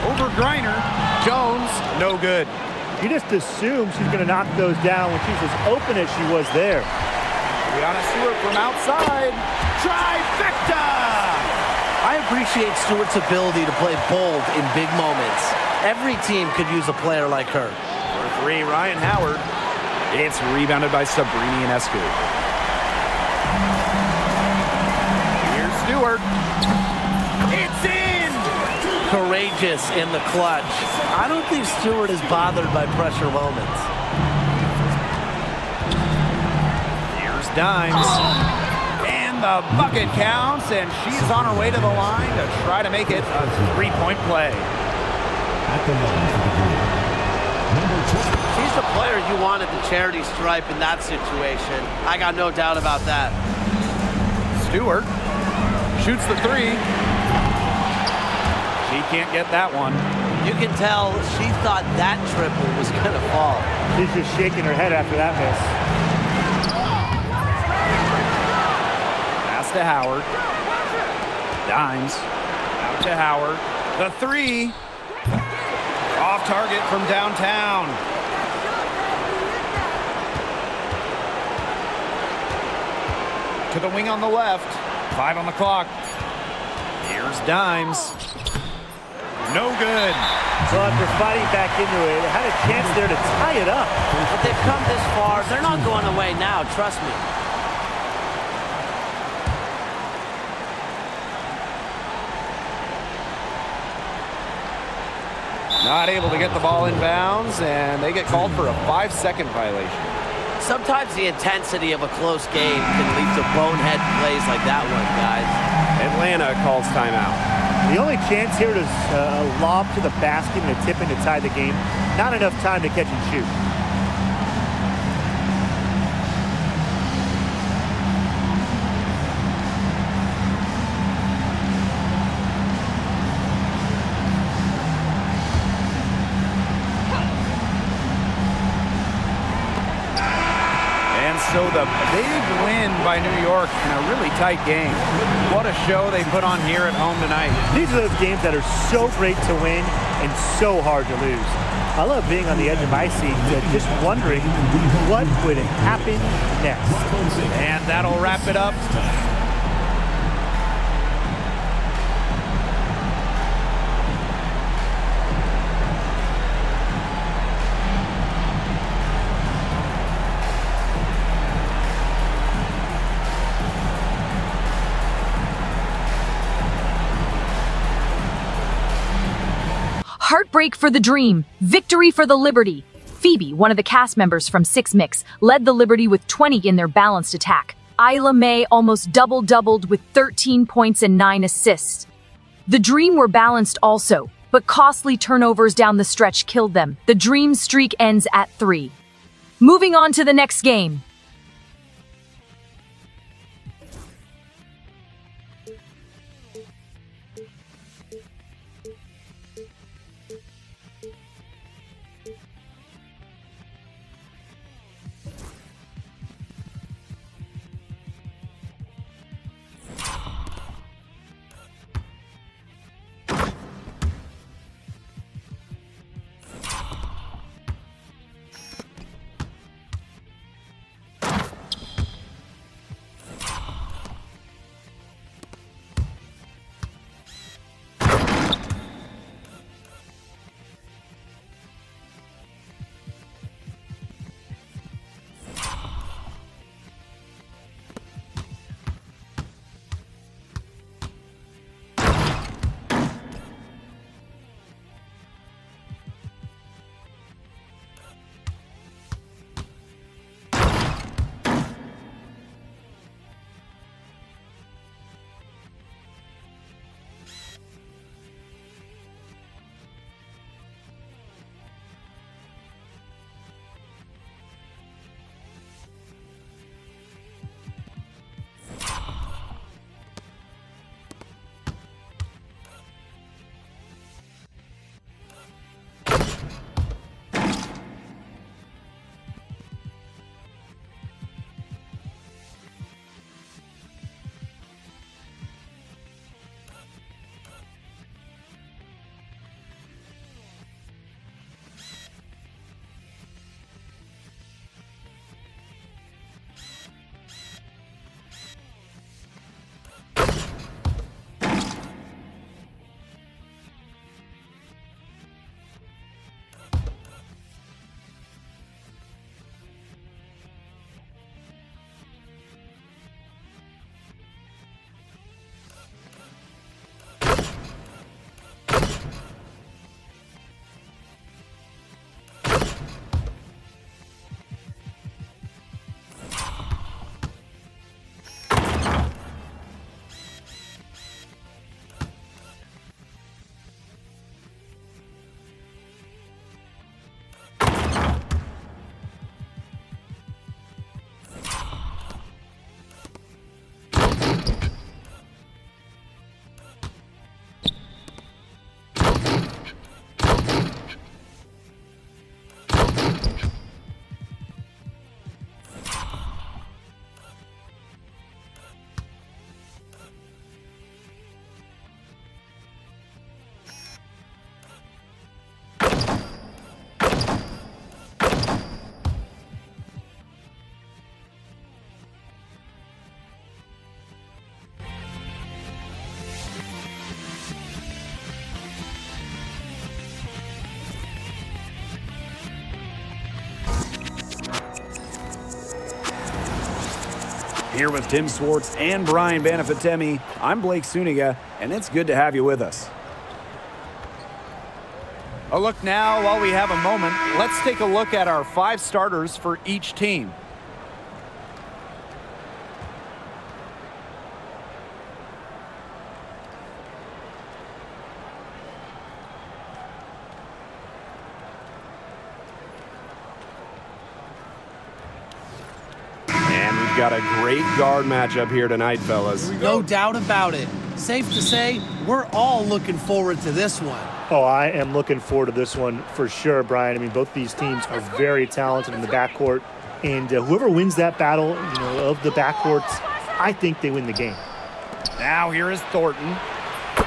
Over Griner. Jones, no good. You just assume she's going to knock those down when she's as open as she was there. Brianna Stewart from outside. Trifecta! I appreciate Stewart's ability to play bold in big moments. Every team could use a player like her. For three, Ryan Howard. It's rebounded by Sabrina Ionescu. Here's Stewart. It's in! Courageous in the clutch. I don't think Stewart is bothered by pressure moments. Here's Dimes. And the bucket counts, and she's on her way to the line to try to make it a three-point play. She's the player you want at the charity stripe in that situation. I got no doubt about that. Stewart shoots the three. She can't get that one. You can tell she thought that triple was going to fall. She's just shaking her head after that miss. Pass to Howard. Dimes. Out to Howard. The three. Off target from downtown. To the wing on the left. 5 on the clock. Here's Dimes. No good. So after fighting back into it, had a chance there to tie it up. But they've come this far. They're not going away now, trust me. Not able to get the ball in bounds, and they get called for a 5-second violation. Sometimes the intensity of a close game can lead to bonehead plays like that one, guys. Atlanta calls timeout. The only chance here is a lob to the basket and a tip in to tie the game. Not enough time to catch and shoot. And so the Big win by New York in a really tight game. What a show they put on here at home tonight. These are those games that are so great to win and so hard to lose. I love being on the edge of my seat, just wondering what would happen next. And that'll wrap it up. Heartbreak for the Dream, victory for the Liberty. Phoebe, one of the cast members from Syxxgames, led the Liberty with 20 in their balanced attack. Isla May almost doubled with 13 points and 9 assists. The Dream were balanced also, but costly turnovers down the stretch killed them. The Dream streak ends at 3. Moving on to the next game. Here with Tim Swartz and Brian Banafitemi, I'm Blake Suniga, and it's good to have you with us. A look now, while we have a moment, let's take a look at our 5 starters for each team. Got a great guard matchup here tonight, fellas. No doubt about it. Safe to say, we're all looking forward to this one. Oh, I am looking forward to this one for sure, Brian. I mean, both these teams are very talented in the backcourt. And whoever wins that battle, of the backcourts, I think they win the game. Now here is Thornton.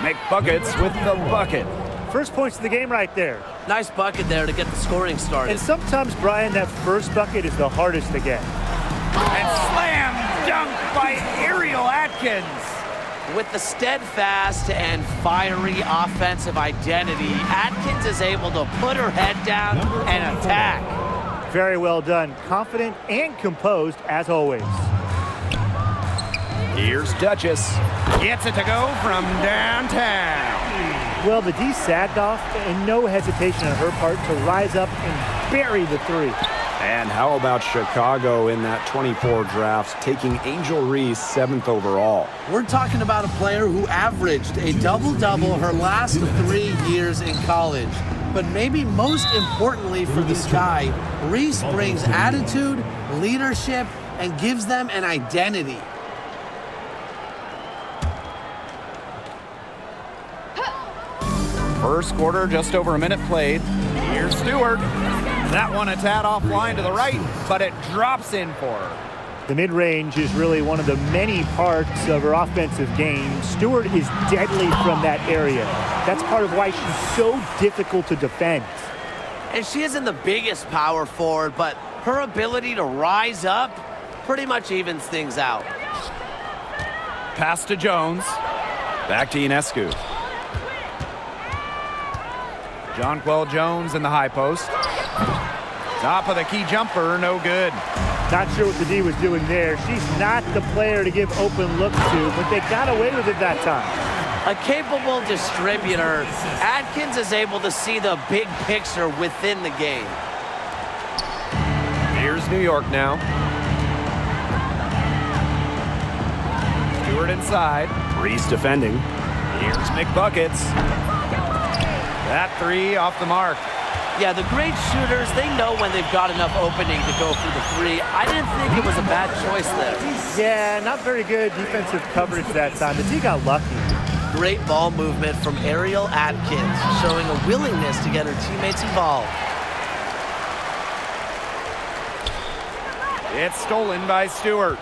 Make buckets with the bucket. First points of the game right there. Nice bucket there to get the scoring started. And sometimes, Brian, that first bucket is the hardest to get. And slam dunk by Ariel Atkins. With the steadfast and fiery offensive identity, Atkins is able to put her head down and attack. Very well done. Confident and composed, as always. Here's Duchess. Gets it to go from downtown. Well, the D sagged off, and no hesitation on her part to rise up and bury the three. And how about Chicago in that 24 draft, taking Angel Reese 7th overall? We're talking about a player who averaged a double-double her last 3 years in college. But maybe most importantly for the Sky, Reese brings attitude, leadership, and gives them an identity. First quarter, just over a minute played. Here's Stewart. That one a tad offline to the right, but it drops in for her. The mid-range is really one of the many parts of her offensive game. Stewart is deadly from that area. That's part of why she's so difficult to defend. And she isn't the biggest power forward, but her ability to rise up pretty much evens things out. Pass to Jones. Back to Ionescu. Jonquel Jones in the high post. Top of the key jumper, no good. Not sure what the D was doing there. She's not the player to give open looks to, but they got away with it that time. A capable distributor, Atkins is able to see the big picture within the game. Here's New York now. Stewart inside. Reese defending. Here's McBuckets. That three off the mark. Yeah, the great shooters, they know when they've got enough opening to go for the three. I didn't think it was a bad choice there. Yeah, not very good defensive coverage that time. The D got lucky. Great ball movement from Ariel Atkins, showing a willingness to get her teammates involved. It's stolen by Stewart.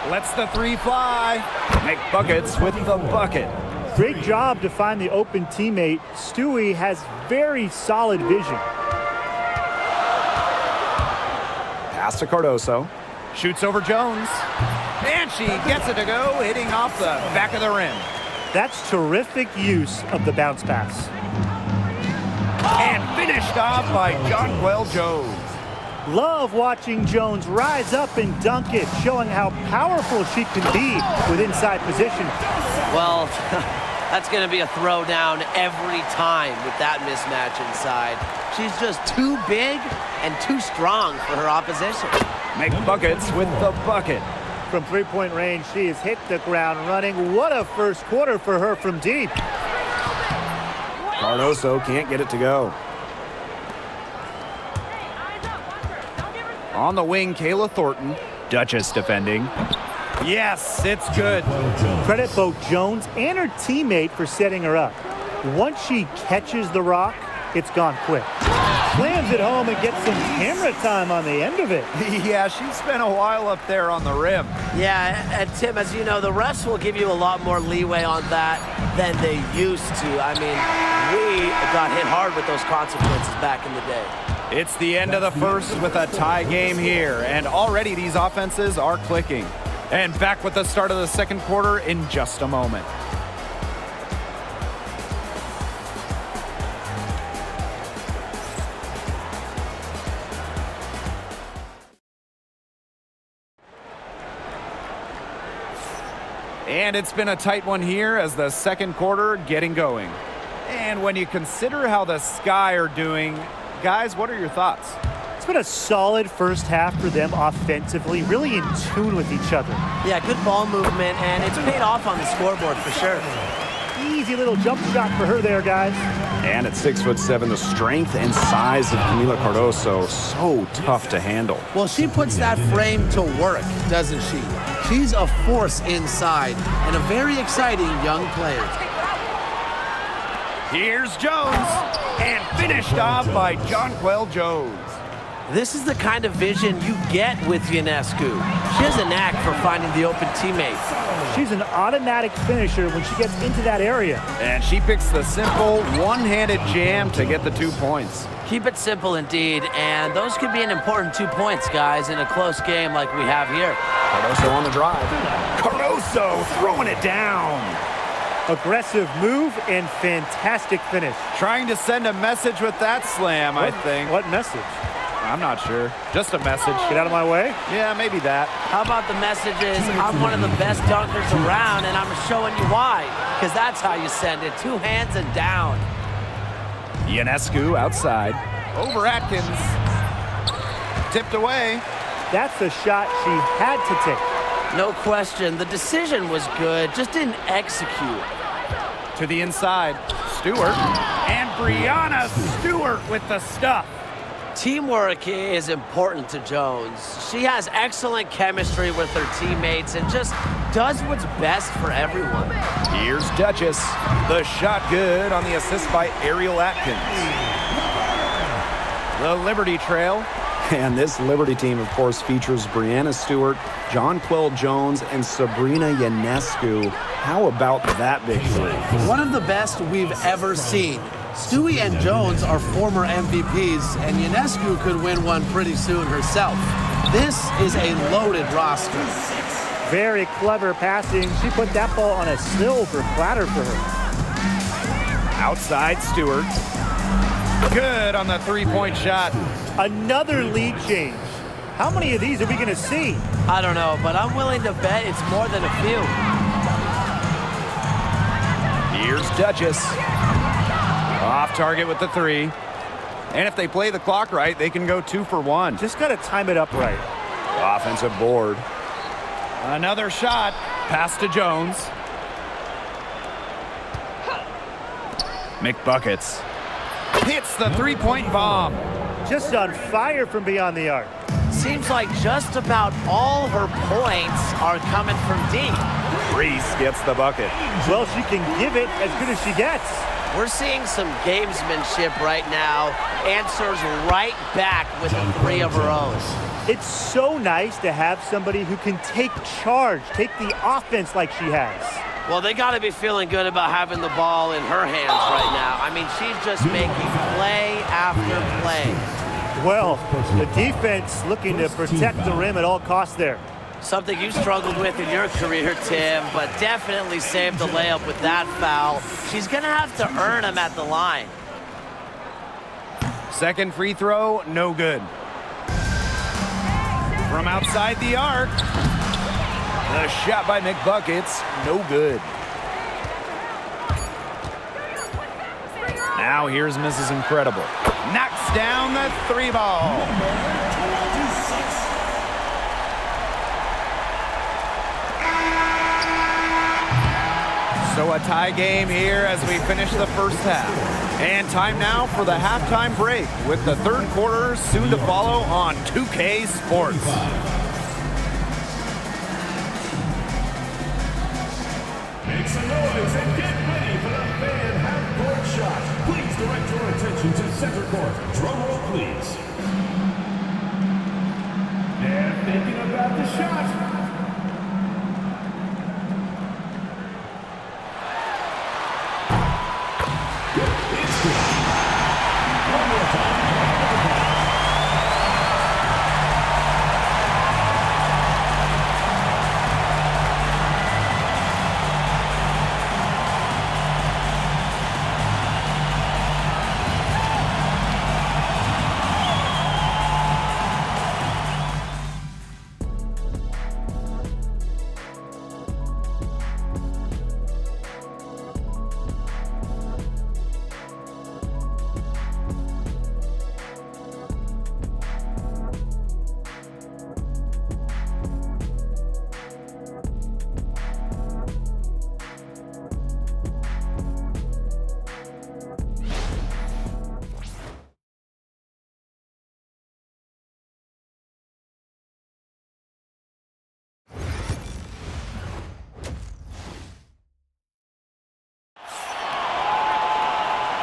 Lets the three fly. Make buckets with the bucket. Great job to find the open teammate. Stewie has very solid vision. Pass to Cardoso. Shoots over Jones. And she gets it to go, hitting off the back of the rim. That's terrific use of the bounce pass. And finished off by Jonquel Jones. Love watching Jones rise up and dunk it, showing how powerful she can be with inside position. Well, that's going to be a throwdown every time with that mismatch inside. She's just too big and too strong for her opposition. Make buckets with the bucket. From three-point range, she has hit the ground running. What a first quarter for her from deep. Cardoso can't get it to go. On the wing, Kayla Thornton. Duchess defending. Yes, it's good. Credit both Jones and her teammate for setting her up. Once she catches the rock, it's gone quick. Slams it home and gets some camera time on the end of it. Yeah, she spent a while up there on the rim. Yeah, and Tim, as you know, the refs will give you a lot more leeway on that than they used to. I mean, we got hit hard with those consequences back in the day. It's the end of the first with a tie game here, and already these offenses are clicking. And back with the start of the second quarter in just a moment. And it's been a tight one here as the second quarter getting going. And when you consider how the Sky are doing, guys, what are your thoughts? It's been a solid first half for them offensively, really in tune with each other. Yeah, good ball movement, and it's paid off on the scoreboard for sure. Easy little jump shot for her there, guys. And at 6'7", the strength and size of Camila Cardoso, so tough to handle. Well, she puts that frame to work, doesn't she? She's a force inside and a very exciting young player. Here's Jones, and finished off by Jonquel Jones. This is the kind of vision you get with Ionescu. She has a knack for finding the open teammate. She's an automatic finisher when she gets into that area. And she picks the simple one-handed jam to get the 2 points. Keep it simple indeed, and those could be an important 2 points, guys, in a close game like we have here. Cardoso on the drive. Cardoso throwing it down. Aggressive move and fantastic finish. Trying to send a message with that slam, I think. What message? I'm not sure. Just a message. Get out of my way? Yeah, maybe that. How about the message is, I'm one of the best dunkers around, and I'm showing you why. Because that's how you send it. 2 hands and down. Ionescu outside. Over Atkins. Tipped away. That's the shot she had to take. No question. The decision was good, just didn't execute. To the inside. Stewart. And Brianna Stewart with the stuff. Teamwork is important to Jones. She has excellent chemistry with her teammates and just does what's best for everyone. Here's Duchess. The shot good on the assist by Ariel Atkins. The Liberty trail. And this Liberty team, of course, features Brianna Stewart, Jonquel Jones, and Sabrina Ionescu. How about that victory? One of the best we've ever seen. Stewie and Jones are former MVPs, and Ionescu could win one pretty soon herself. This is a loaded roster. Very clever passing. She put that ball on a silver platter for her. Outside Stewart. Good on the three-point shot. Another lead change. How many of these are we going to see? I don't know, but I'm willing to bet it's more than a few. Here's Duchess. Off target with the three. And if they play the clock right, they can go 2 for 1. Just got to time it up right. Offensive board. Another shot. Pass to Jones. McBuckets. Hits the three-point bomb. Just on fire from beyond the arc. Seems like just about all her points are coming from deep. Reese gets the bucket. Well, she can give it as good as she gets. We're seeing some gamesmanship right now. Answers right back with a 3 of her own. It's so nice to have somebody who can take charge, take the offense like she has. Well, they got to be feeling good about having the ball in her hands right now. I mean, she's just making play after play. Well, the defense looking to protect the rim at all costs there. Something you struggled with in your career, Tim, but definitely saved the layup with that foul. She's going to have to earn them at the line. Second free throw, no good. From outside the arc. The shot by McBuckets, no good. Now here's Mrs. Incredible. Knocks down the 3 ball. So a tie game here as we finish the first half. And time now for the halftime break with the third quarter soon to follow on 2K Sports. Make some noise and get ready for the fan half-court shot. Please direct your attention to center court. Drum roll, please. And thinking about the shot. It's good. One more time.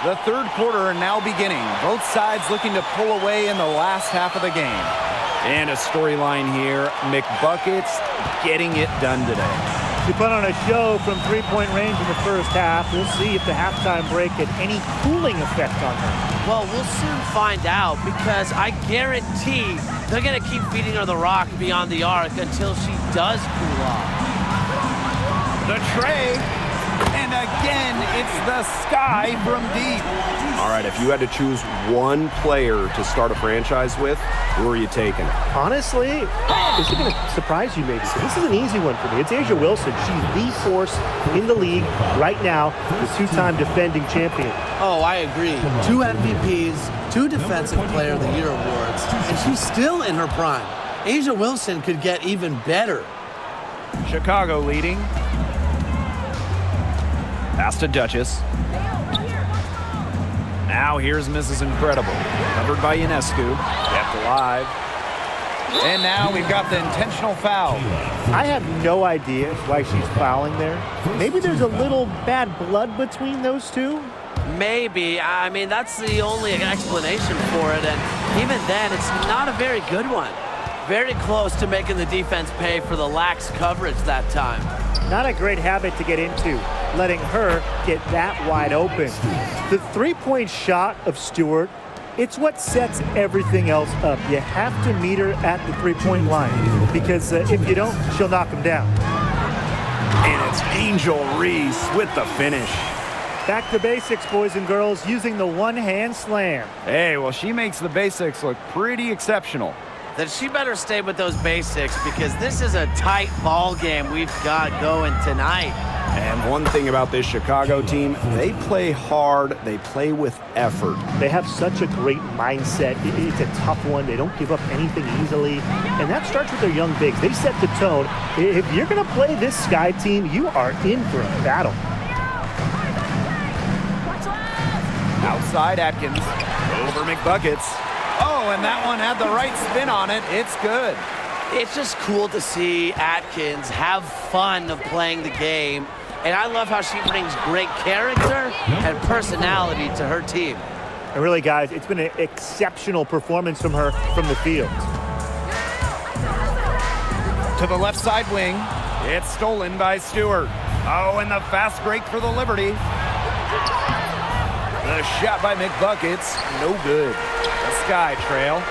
The third quarter now beginning. Both sides looking to pull away in the last half of the game. And a storyline here. McBuckets getting it done today. She put on a show from three-point range in the first half. We'll see if the halftime break had any cooling effect on her. Well, we'll soon find out because I guarantee they're going to keep feeding her the rock beyond the arc until she does cool off. The tray. And again, it's the Sky from deep. All right, if you had to choose one player to start a franchise with, who are you taking? Honestly, this is going to surprise you maybe. So this is an easy one for me. It's A'ja Wilson. She's the force in the league right now, the two-time defending champion. Oh, I agree. 2 MVPs, 2 Defensive Player of the Year awards, and she's still in her prime. A'ja Wilson could get even better. Chicago leading. Pass to Duchess. Now here's Mrs. Incredible. Covered by Ionescu. Kept alive. And now we've got the intentional foul. I have no idea why she's fouling there. Maybe there's a little bad blood between those two? Maybe. I mean, that's the only explanation for it. And even then, it's not a very good one. Very close to making the defense pay for the lax coverage that time. Not a great habit to get into, letting her get that wide open. The three-point shot of Stewart, it's what sets everything else up. You have to meet her at the three-point line because if you don't, she'll knock him down. And it's Angel Reese with the finish. Back to basics, boys and girls, using the one-hand slam. Hey, well, she makes the basics look pretty exceptional. Then she better stay with those basics because this is a tight ball game we've got going tonight. And one thing about this Chicago team, they play hard, they play with effort. They have such a great mindset. It's a tough one. They don't give up anything easily. And that starts with their young bigs. They set the tone. If you're going to play this Sky team, you are in for a battle. Outside Atkins. Over McBuckets. Oh, and that one had the right spin on it. It's good. It's just cool to see Atkins have fun of playing the game. And I love how she brings great character and personality to her team. And really, guys, it's been an exceptional performance from her from the field. To the left side wing. It's stolen by Stewart. Oh, and the fast break for the Liberty. The shot by McBuckets. No good. The Sky trail.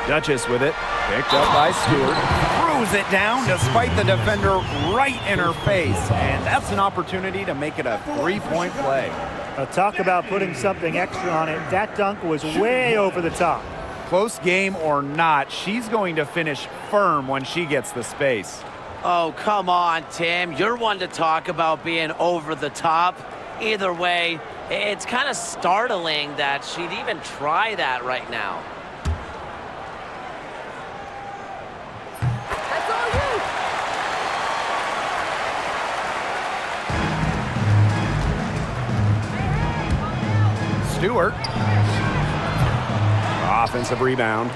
Duchess with it. Picked up by Stewart. Throws it down despite the defender right in her face. And that's an opportunity to make it a three-point play. Talk about putting something extra on it. That dunk was way over the top. Close game or not, she's going to finish firm when she gets the space. Oh, come on, Tim. You're one to talk about being over the top. Either way, it's kind of startling that she'd even try that right now. That's all you! Stewart. Offensive rebound.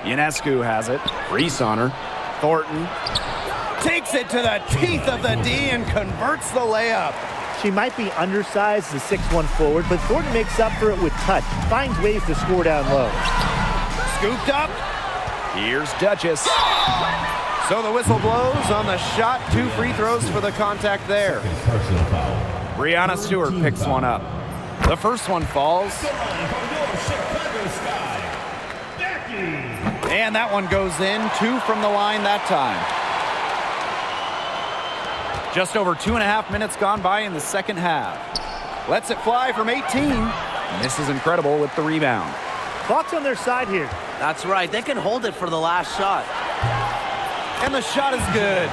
Ionescu has it. Reese on her. Thornton takes it to the teeth of the D and converts the layup. She might be undersized as a 6'1" forward, but Thornton makes up for it with touch. Finds ways to score down low. Scooped up. Here's Duchess. So the whistle blows on the shot. 2 free throws for the contact there. Breanna Stewart picks one up. The first one falls. And that one goes in. 2 from the line that time. Just over 2.5 minutes gone by in the second half. Lets it fly from 18. Mrs. Incredible with the rebound. Clock's on their side here. That's right. They can hold it for the last shot. And the shot is good.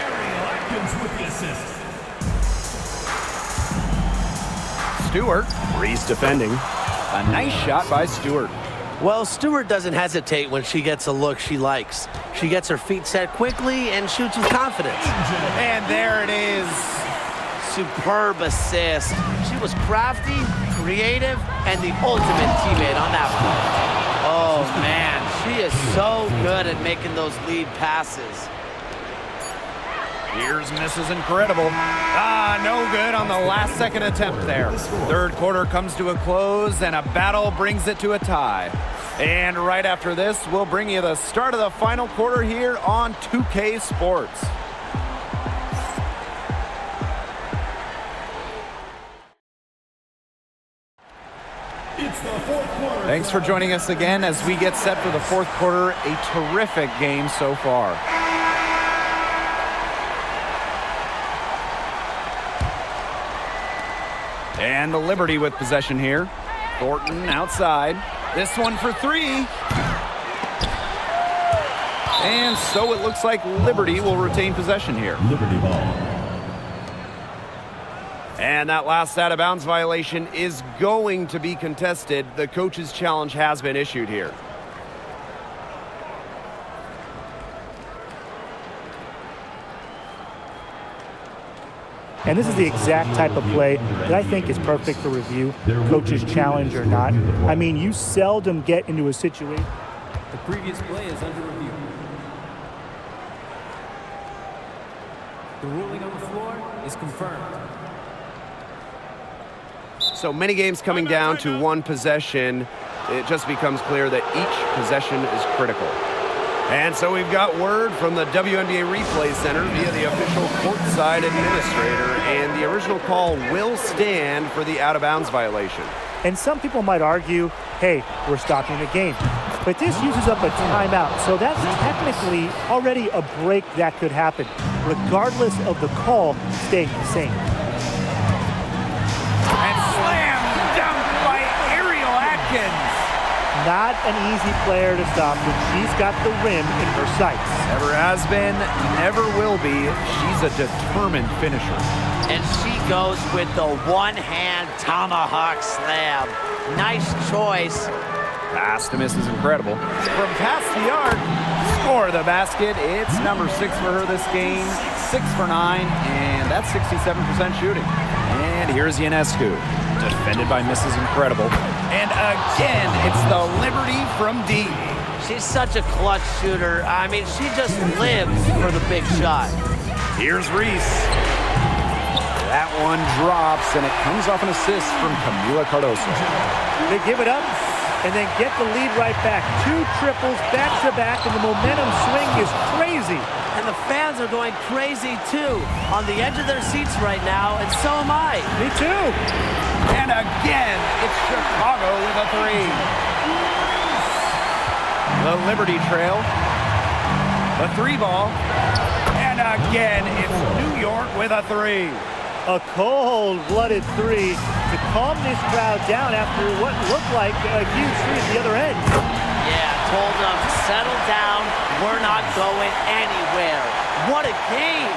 Ariel Atkins with the assist. Stewart. Reese defending. A nice shot by Stewart. Well, Stewart doesn't hesitate when she gets a look she likes. She gets her feet set quickly and shoots with confidence. And there it is. Superb assist. She was crafty, creative, and the ultimate teammate on that play. Oh, man. She is so good at making those lead passes. Here's Mrs. Incredible. No good on the last second attempt there. Third quarter comes to a close, and a battle brings it to a tie. And right after this, we'll bring you the start of the final quarter here on 2K Sports. Thanks for joining us again as we get set for the fourth quarter. A terrific game so far. And the Liberty with possession here. Thornton outside. This one for three. And so it looks like Liberty will retain possession here. Liberty ball. And that last out-of-bounds violation is going to be contested. The coach's challenge has been issued here. And this is the exact type of play that I think is perfect for review, coach's challenge or not. I mean, you seldom get into a situation. The previous play is under review. The ruling on the floor is confirmed. So many games coming down to one possession. It just becomes clear that each possession is critical. And so we've got word from the WNBA Replay Center via the official courtside administrator, and the original call will stand for the out-of-bounds violation. And some people might argue, hey, we're stopping the game. But this uses up a timeout, so that's technically already a break that could happen, regardless of the call staying the same. And slam dunk by Ariel Atkins. Not an easy player to stop when she's got the rim in her sights. Never has been, never will be. She's a determined finisher. And she goes with the one-hand tomahawk slam. Nice choice. Pass to Mrs. Incredible. From past the arc, score the basket. It's number 6 for her this game. 6 for 9, and that's 67% shooting. And here's Ionescu, defended by Mrs. Incredible. And again, it's the Liberty from deep. She's such a clutch shooter. I mean, she just lives for the big shot. Here's Reese. That one drops, and it comes off an assist from Camila Cardoso. They give it up and then get the lead right back. 2 triples back-to-back, and the momentum swing is crazy. And the fans are going crazy, too, on the edge of their seats right now, and so am I. Me too. And again, it's Chicago with a 3. The Liberty trail. The 3 ball. And again, it's New York with a 3. A cold-blooded 3 to calm this crowd down after what looked like a huge 3 at the other end. Yeah, told them, settle down. We're not going anywhere. What a game.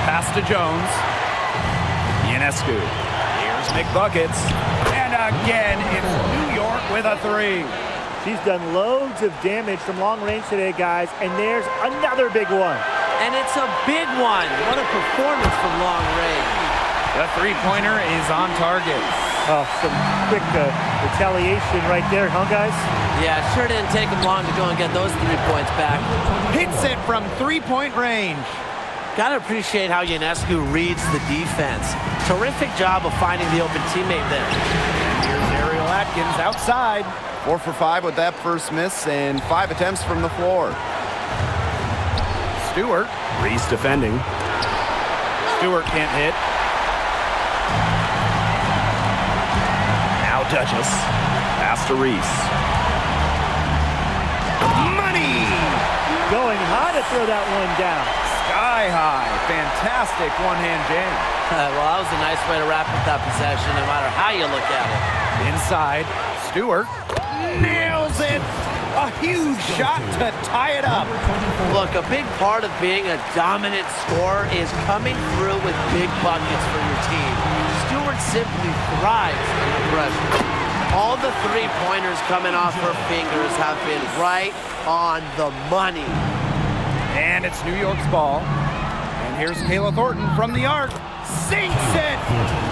Pass to Jones. Ionescu. Here's McBuckets. And again, it's New York with a 3. She's done loads of damage from long range today, guys, and there's another big one. And it's a big one. What a performance from long range. The 3-pointer is on target. Oh, some quick retaliation right there, huh, guys? Yeah, sure didn't take them long to go and get those 3 points back. Hits it from 3-point range. Gotta appreciate how Ionescu reads the defense. Terrific job of finding the open teammate there. And here's Ariel Atkins outside. 4 for 5 with that first miss and 5 attempts from the floor. Stewart. Reese defending. Stewart can't hit. Now Duchess. Pass to Reese. Money! Going high to throw that one down. Sky high. Fantastic one-hand jam. Well, that was a nice way to wrap up that possession, no matter how you look at it. Inside. Stewart nails it. A huge shot to tie it up. Look, a big part of being a dominant scorer is coming through with big buckets for your team. Stewart simply thrives under pressure. All the 3-pointers coming off her fingers have been right on the money. And it's New York's ball. And here's Kayla Thornton from the arc. Sinks it!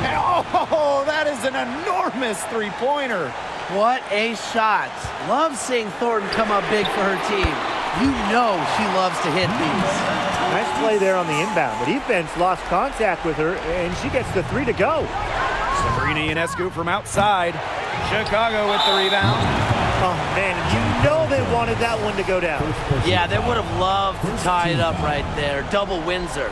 And oh, that is an enormous 3-pointer. What a shot. Love seeing Thornton come up big for her team. You know she loves to hit these. Nice play there on the inbound. The defense lost contact with her, and she gets the 3 to go. Sabrina Ionescu from outside. Chicago with the rebound. Oh, man, you know they wanted that one to go down. Yeah, they would have loved to tie it up right there. Double Windsor.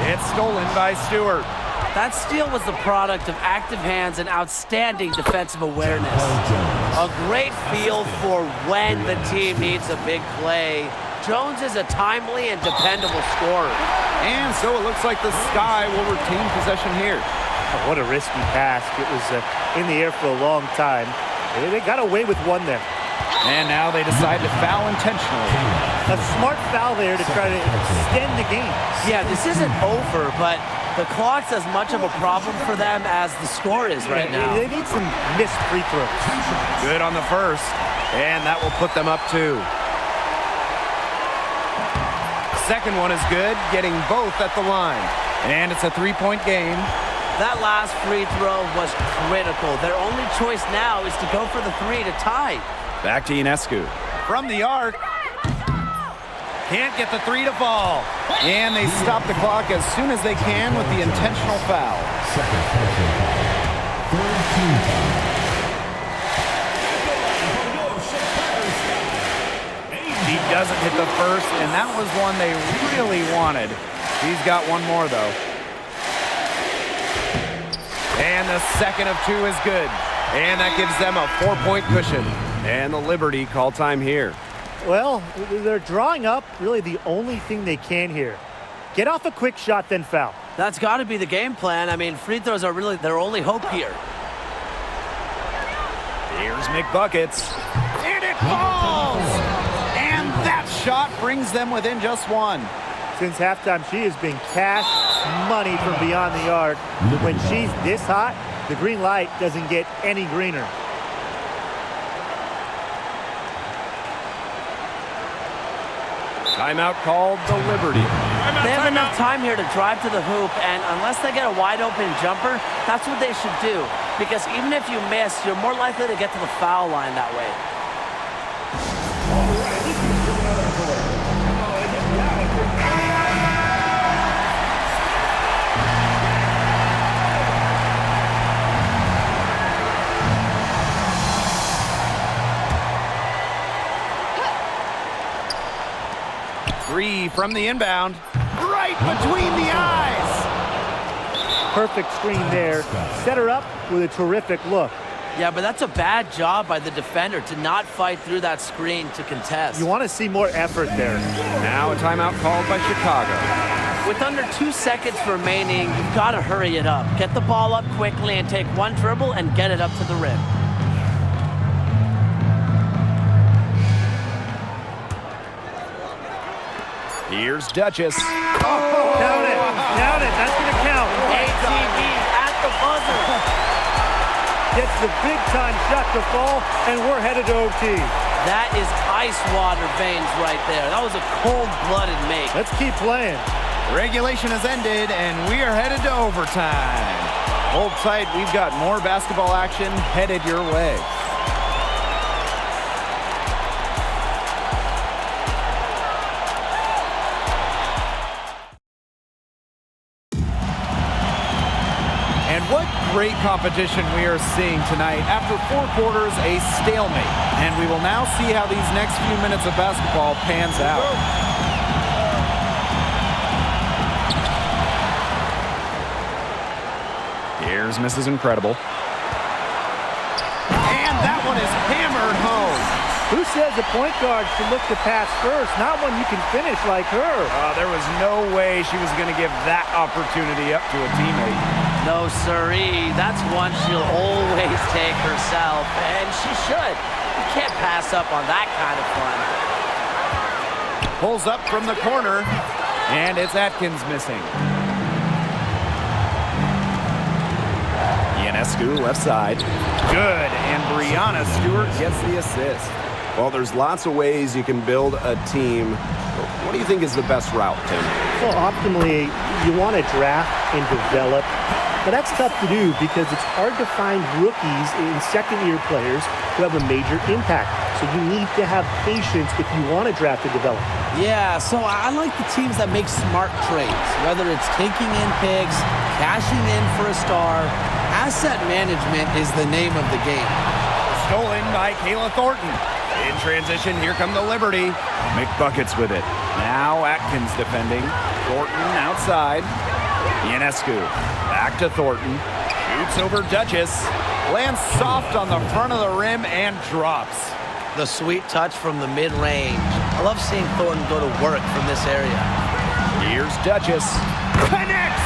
It's stolen by Stewart. That steal was the product of active hands and outstanding defensive awareness. A great feel for when the team needs a big play. Jones is a timely and dependable scorer. And so it looks like the Sky will retain possession here. Oh, what a risky pass. It was in the air for a long time. They got away with one there. And now they decide to foul intentionally. A smart foul there to try to extend the game. Yeah, this isn't over, but the clock's as much of a problem for them as the score is right now. They need some missed free throws. Good on the first, and that will put them up 2. Second one is good, getting both at the line. And it's a 3-point game. That last free throw was critical. Their only choice now is to go for the 3 to tie. Back to Ionescu. From the arc. Can't get the 3 to fall. And they stop the clock as soon as they can with the intentional foul. He doesn't hit the first, and that was one they really wanted. He's got one more, though. And the second of 2 is good. And that gives them a 4-point cushion. And the Liberty call time here. Well, they're drawing up really the only thing they can here. Get off a quick shot, then foul. That's got to be the game plan. I mean, free throws are really their only hope here. Here's McBuckets. And it falls! And that shot brings them within just 1. Since halftime, she has been cash money from beyond the arc. When she's this hot, the green light doesn't get any greener. Timeout called the Liberty. They have enough time here to drive to the hoop, and unless they get a wide-open jumper, that's what they should do. Because even if you miss, you're more likely to get to the foul line that way. 3 from the inbound. Right between the eyes. Perfect screen there. Set her up with a terrific look. Yeah, but that's a bad job by the defender to not fight through that screen to contest. You want to see more effort there. Now a timeout called by Chicago. With under 2 seconds remaining, you've got to hurry it up. Get the ball up quickly and take one dribble and get it up to the rim. Here's Duchess. Count it. Count it. That's going to count. ATV at the buzzer. Gets the big-time shot to fall, and we're headed to OT. That is ice water veins right there. That was a cold-blooded make. Let's keep playing. Regulation has ended, and we are headed to overtime. Hold tight. We've got more basketball action headed your way. What great competition we are seeing tonight. After 4 quarters, a stalemate. And we will now see how these next few minutes of basketball pans out. Here's Mrs. Incredible. And that one is hammered home. Who says a point guard should look to pass first, not when you can finish like her? There was no way she was going to give that opportunity up to a teammate. No, siree. That's one she'll always take herself, and she should. You can't pass up on that kind of fun. Pulls up from the corner, and it's Atkins missing. Ionescu left side. Good, and Brianna Stewart gets the assist. Well, there's lots of ways you can build a team. What do you think is the best route, Tim? Well, optimally, you want to draft and develop But that's tough to do because it's hard to find rookies and second-year players who have a major impact. So you need to have patience if you want to draft and develop. Yeah, so I like the teams that make smart trades, whether it's taking in picks, cashing in for a star. Asset management is the name of the game. Stolen by Kayla Thornton. In transition, here come the Liberty. McBuckets with it. Now Atkins defending. Thornton outside. Ionescu back to Thornton. Shoots over Duchess. Lands soft on the front of the rim and drops. The sweet touch from the mid-range. I love seeing Thornton go to work from this area. Here's Duchess. Connects!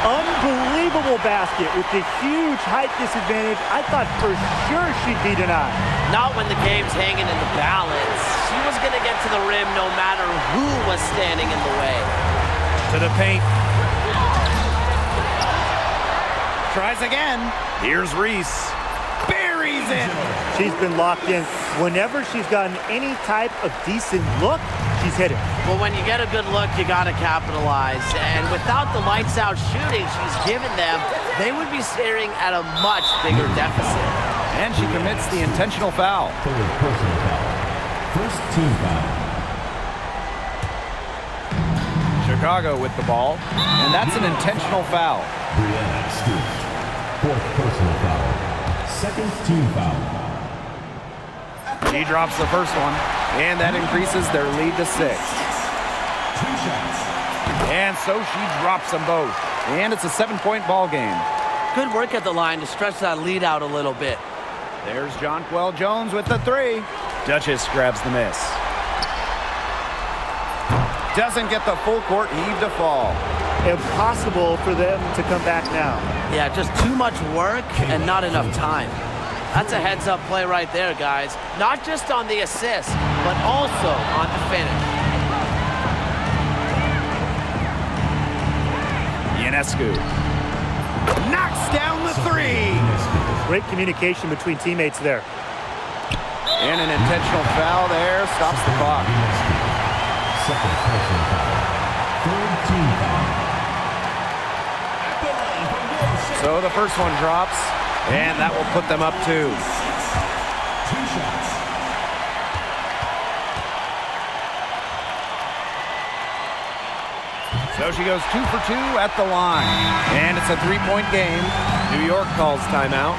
Unbelievable basket with the huge height disadvantage. I thought for sure she'd be denied. Not when the game's hanging in the balance. She was going to get to the rim no matter who was standing in the way. To the paint. Tries again. Here's Reese. Buries it. She's been locked in. Whenever she's gotten any type of decent look, she's hit it. Well, when you get a good look, you got to capitalize. And without the lights-out shooting she's given them, they would be staring at a much bigger deficit. And she commits the intentional foul. First team foul. Chicago with the ball. And that's an intentional foul. Brianna Stewart. Fourth personal foul. Second team foul. She drops the first one, and that increases their lead to 6. 2 shots. And so she drops them both. And it's a 7-point ball game. Good work at the line to stretch that lead out a little bit. There's Jonquel Jones with the 3. Duchess grabs the miss. Doesn't get the full court heave to fall. Impossible for them to come back now. Yeah, just too much work and not enough time. That's a heads-up play right there, guys. Not just on the assist, but also on the finish. Ionescu knocks down the 3. Great communication between teammates there. And an intentional foul there stops the clock. Second personal foul. Third team foul. So the first one drops, and that will put them up 2. 2 shots. So she goes 2 for 2 at the line. And it's a 3-point game. New York calls timeout.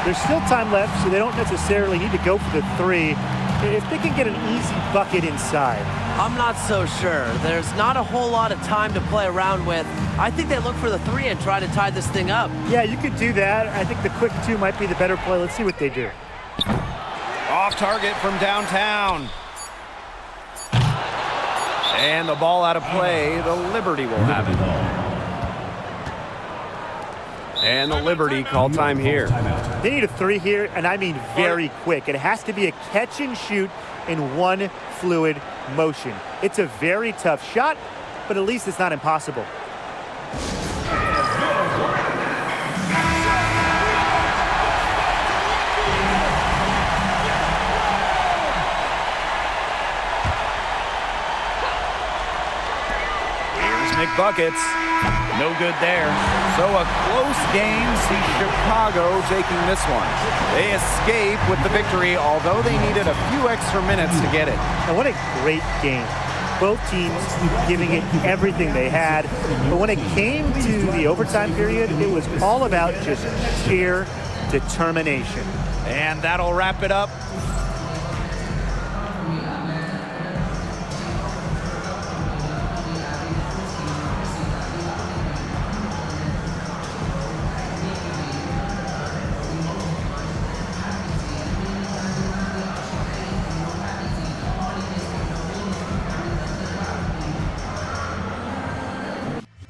There's still time left, so they don't necessarily need to go for the 3 if they can get an easy bucket inside. I'm not so sure. There's not a whole lot of time to play around with. I think they look for the 3 and try to tie this thing up. Yeah, you could do that. I think the quick 2 might be the better play. Let's see what they do. Off target from downtown. And the ball out of play. The Liberty will have it. And the Liberty call time here. They need a 3 here, and I mean very quick. It has to be a catch and shoot in one fluid motion. It's a very tough shot, but at least it's not impossible. Here's McBuckets. No good there. So a close game sees Chicago taking this one. They escape with the victory, although they needed a few extra minutes to get it. And what a great game. Both teams giving it everything they had. But when it came to the overtime period, it was all about just sheer determination. And that'll wrap it up.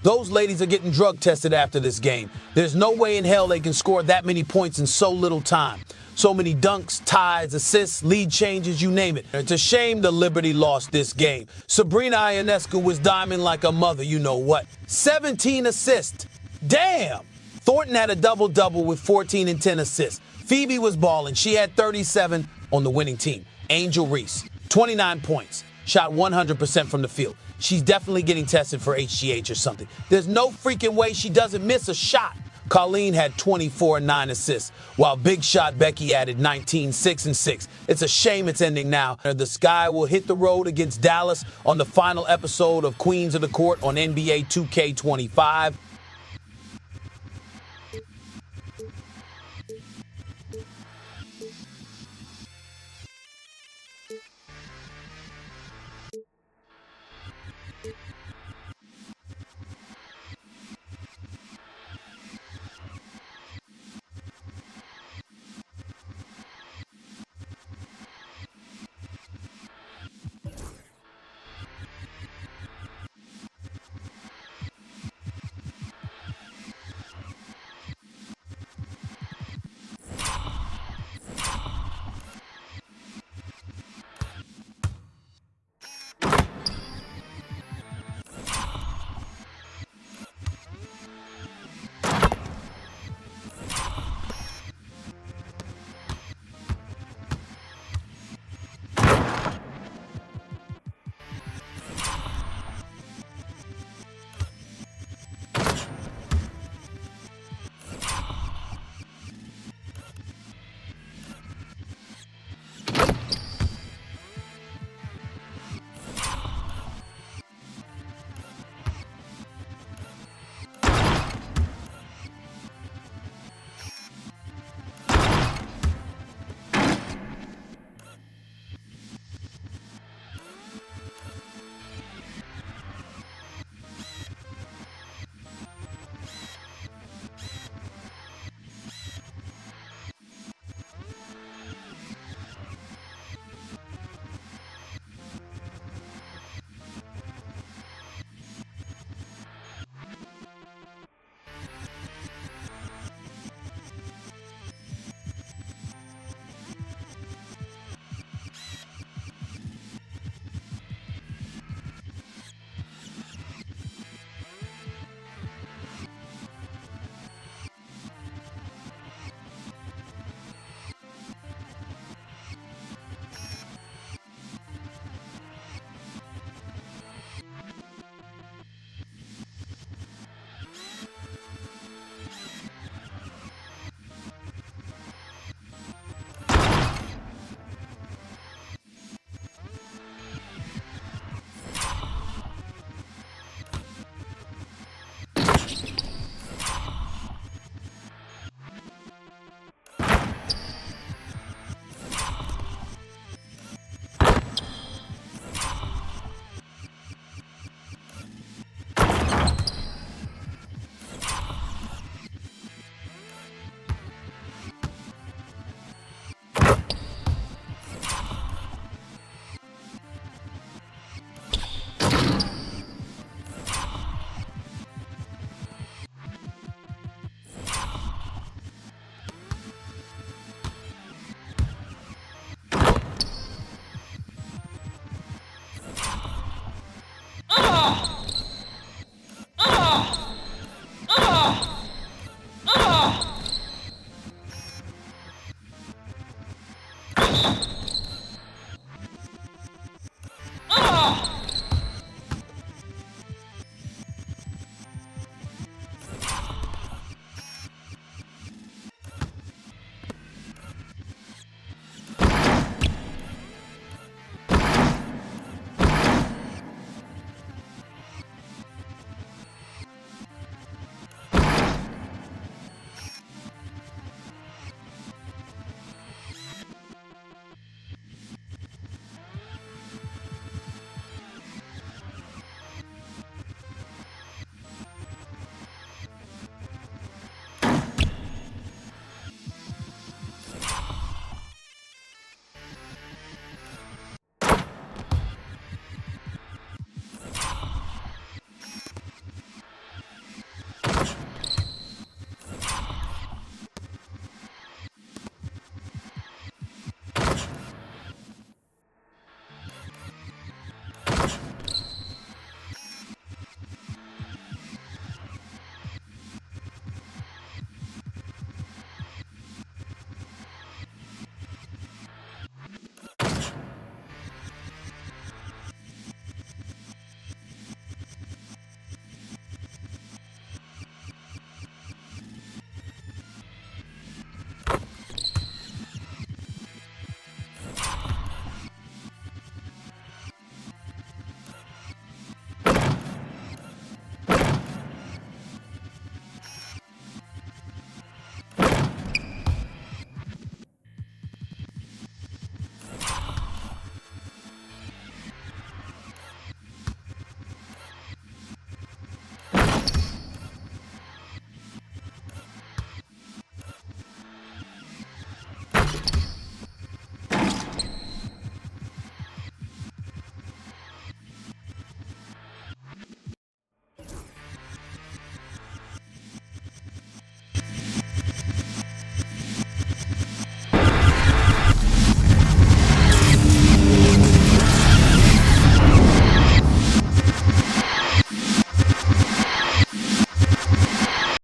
Those ladies are getting drug tested after this game. There's no way in hell they can score that many points in so little time. So many dunks, ties, assists, lead changes, you name it. It's a shame the Liberty lost this game. Sabrina Ionescu was diming like a mother, you know what. 17 assists. Damn! Thornton had a double-double with 14 and 10 assists. Phoebe was balling. She had 37 on the winning team. Angel Reese, 29 points. Shot 100% from the field. She's definitely getting tested for HGH or something. There's no freaking way she doesn't miss a shot. Colleen had 24 and 9 assists, while Big Shot Becky added 19, 6 and 6. It's a shame it's ending now. The Sky will hit the road against Dallas on the final episode of Queens of the Court on NBA 2K25.